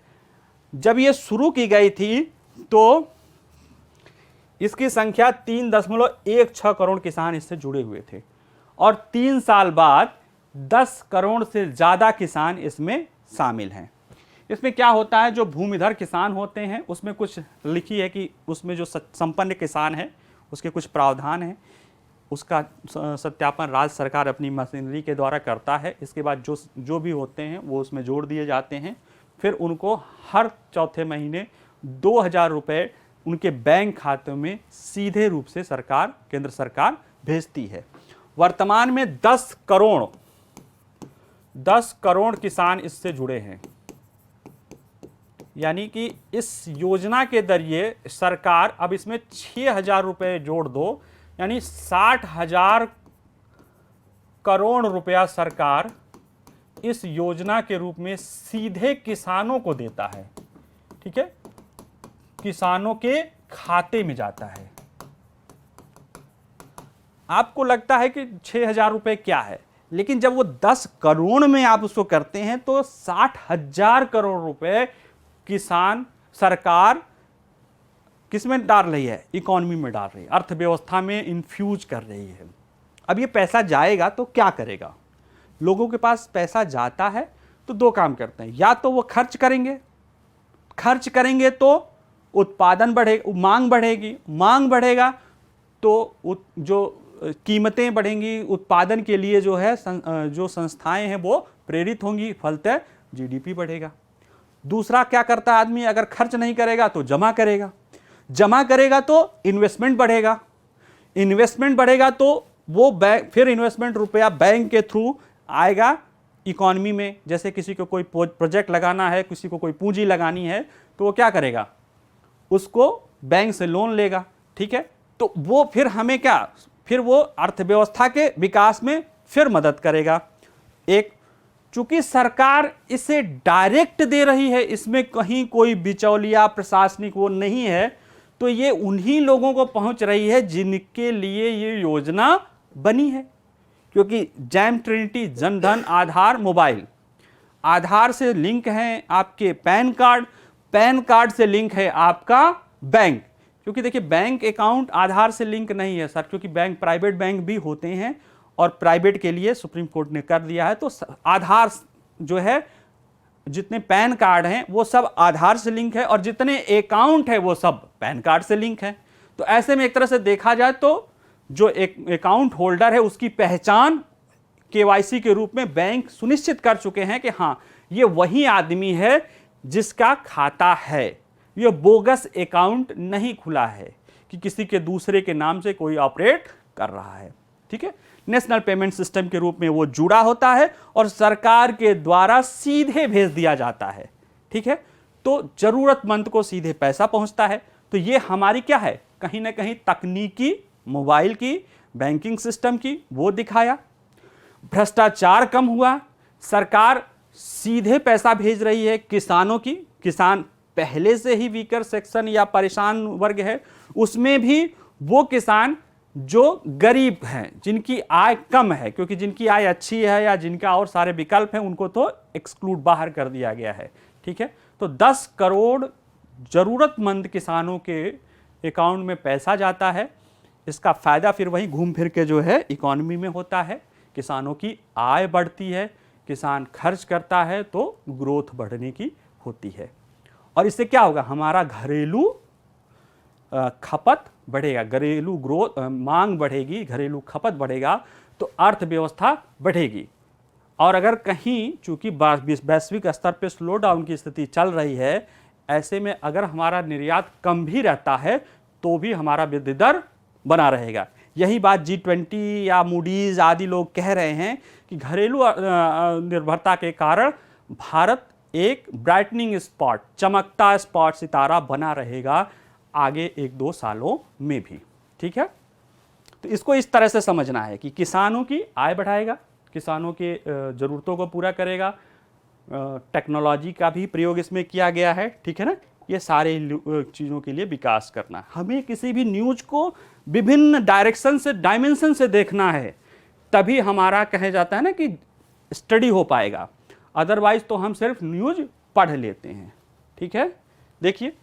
जब ये शुरू की गई थी तो इसकी संख्या 3.16 करोड़ किसान इससे जुड़े हुए थे और 3 साल बाद 10 करोड़ से ज़्यादा किसान इसमें शामिल हैं। इसमें क्या होता है, जो भूमिधर किसान होते हैं उसमें कुछ लिखी है कि उसमें जो संपन्न किसान है उसके कुछ प्रावधान हैं, उसका सत्यापन राज्य सरकार अपनी मशीनरी के द्वारा करता है। इसके बाद जो भी होते हैं वो उसमें जोड़ दिए जाते हैं, फिर उनको हर चौथे महीने 2,000 रुपये उनके बैंक खातों में सीधे रूप से केंद्र सरकार भेजती है। वर्तमान में 10 करोड़ किसान इससे जुड़े हैं। यानी कि इस योजना के जरिए सरकार अब इसमें 6,000 रुपये जोड़ दो, यानी 60,000 करोड़ रुपया सरकार इस योजना के रूप में सीधे किसानों को देता है। ठीक है, किसानों के खाते में जाता है। आपको लगता है कि 6,000 रुपये क्या है, लेकिन जब वो 10 करोड़ में आप उसको करते हैं तो 60,000 करोड़ रुपए किसान सरकार किस में डाल रही है? इकोनॉमी में डाल रही है, अर्थव्यवस्था में इन्फ्यूज कर रही है। अब ये पैसा जाएगा तो क्या करेगा? लोगों के पास पैसा जाता है तो दो काम करते हैं, या तो वो खर्च करेंगे तो उत्पादन बढ़ेगा, मांग बढ़ेगी, मांग बढ़ेगा तो जो कीमतें बढ़ेंगी, उत्पादन के लिए जो है जो संस्थाएं हैं वो प्रेरित होंगी, फलतः जीडीपी बढ़ेगा। दूसरा क्या करता है आदमी? अगर खर्च नहीं करेगा तो जमा करेगा तो इन्वेस्टमेंट बढ़ेगा, इन्वेस्टमेंट बढ़ेगा तो वो फिर इन्वेस्टमेंट रुपया बैंक के थ्रू आएगा इकोनॉमी में। जैसे किसी को कोई प्रोजेक्ट लगाना है, किसी को कोई पूंजी लगानी है, तो वो क्या करेगा? उसको बैंक से लोन लेगा, ठीक है। तो वो फिर हमें क्या, फिर वो अर्थव्यवस्था के विकास में फिर मदद करेगा। एक, चूंकि सरकार इसे डायरेक्ट दे रही है, इसमें कहीं कोई बिचौलिया प्रशासनिक वो नहीं है, तो ये उन्हीं लोगों को पहुंच रही है जिनके लिए ये योजना बनी है। क्योंकि जैम ट्रिनिटी, जनधन, आधार, मोबाइल, आधार से लिंक है आपके पैन कार्ड से लिंक है आपका बैंक। क्योंकि देखिए बैंक अकाउंट आधार से लिंक नहीं है सर, क्योंकि बैंक प्राइवेट बैंक भी होते हैं और प्राइवेट के लिए सुप्रीम कोर्ट ने कर दिया है। तो आधार जो है, जितने पैन कार्ड हैं वो सब आधार से लिंक है और जितने अकाउंट है वो सब पैन कार्ड से लिंक है। तो ऐसे में एक तरह से देखा जाए तो जो एक अकाउंट होल्डर है उसकी पहचान केवाईसी के रूप में बैंक सुनिश्चित कर चुके हैं कि हाँ ये वही आदमी है जिसका खाता है, ये बोगस अकाउंट नहीं खुला है कि किसी के दूसरे के नाम से कोई ऑपरेट कर रहा है, ठीक है। नेशनल पेमेंट सिस्टम के रूप में वो जुड़ा होता है और सरकार के द्वारा सीधे भेज दिया जाता है, ठीक है। तो जरूरतमंद को सीधे पैसा पहुंचता है। तो ये हमारी क्या है, कहीं ना कहीं तकनीकी, मोबाइल की, बैंकिंग सिस्टम की वो दिखाया। भ्रष्टाचार कम हुआ, सरकार सीधे पैसा भेज रही है किसानों की। किसान पहले से ही वीकर सेक्शन या परेशान वर्ग है, उसमें भी वो किसान जो गरीब हैं, जिनकी आय कम है, क्योंकि जिनकी आय अच्छी है या जिनका और सारे विकल्प हैं उनको तो एक्सक्लूड बाहर कर दिया गया है, ठीक है। तो 10 करोड़ जरूरतमंद किसानों के अकाउंट में पैसा जाता है। इसका फायदा फिर वहीं घूम फिर के जो है इकोनॉमी में होता है, किसानों की आय बढ़ती है, किसान खर्च करता है तो ग्रोथ बढ़ने की होती है। और इससे क्या होगा, हमारा घरेलू खपत बढ़ेगा, घरेलू ग्रोथ, मांग बढ़ेगी, घरेलू खपत बढ़ेगा तो अर्थव्यवस्था बढ़ेगी। और अगर कहीं चूंकि वैश्विक स्तर पर स्लो डाउन की स्थिति चल रही है, ऐसे में अगर हमारा निर्यात कम भी रहता है तो भी हमारा वृद्धि दर बना रहेगा। यही बात G20 या मूडीज आदि लोग कह रहे हैं कि घरेलू निर्भरता के कारण भारत एक ब्राइटनिंग स्पॉट, चमकता स्पॉट, सितारा बना रहेगा आगे 1-2 सालों में भी, ठीक है। तो इसको इस तरह से समझना है कि किसानों की आय बढ़ाएगा, किसानों के ज़रूरतों को पूरा करेगा, टेक्नोलॉजी का भी प्रयोग इसमें किया गया है, ठीक है ना। ये सारे चीज़ों के लिए विकास करना। हमें किसी भी न्यूज़ को विभिन्न डायरेक्शन से, डायमेंशन से देखना है, तभी हमारा कहे जाता है ना कि स्टडी हो पाएगा। अदरवाइज तो हम सिर्फ न्यूज़ पढ़ लेते हैं, ठीक है। देखिए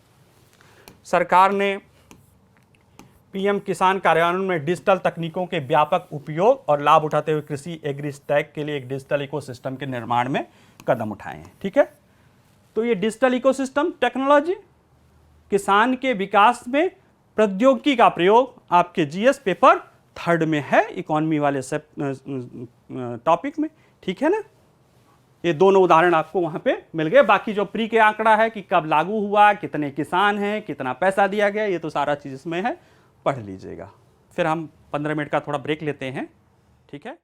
सरकार ने पीएम किसान कार्यान्वयन में डिजिटल तकनीकों के व्यापक उपयोग और लाभ उठाते हुए कृषि एग्री स्टैक के लिए एक डिजिटल इकोसिस्टम के निर्माण में कदम उठाए हैं, ठीक है। तो ये डिजिटल इकोसिस्टम टेक्नोलॉजी, किसान के विकास में प्रौद्योगिकी का प्रयोग आपके जीएस पेपर 3 में है, इकोनॉमी वाले टॉपिक में, ठीक है ना। ये दोनों उदाहरण आपको वहां पे मिल गए। बाकी जो प्री के आंकड़ा है कि कब लागू हुआ, कितने किसान हैं, कितना पैसा दिया गया, ये तो सारा चीज इसमें है, पढ़ लीजिएगा। फिर हम 15 मिनट का थोड़ा ब्रेक लेते हैं, ठीक है।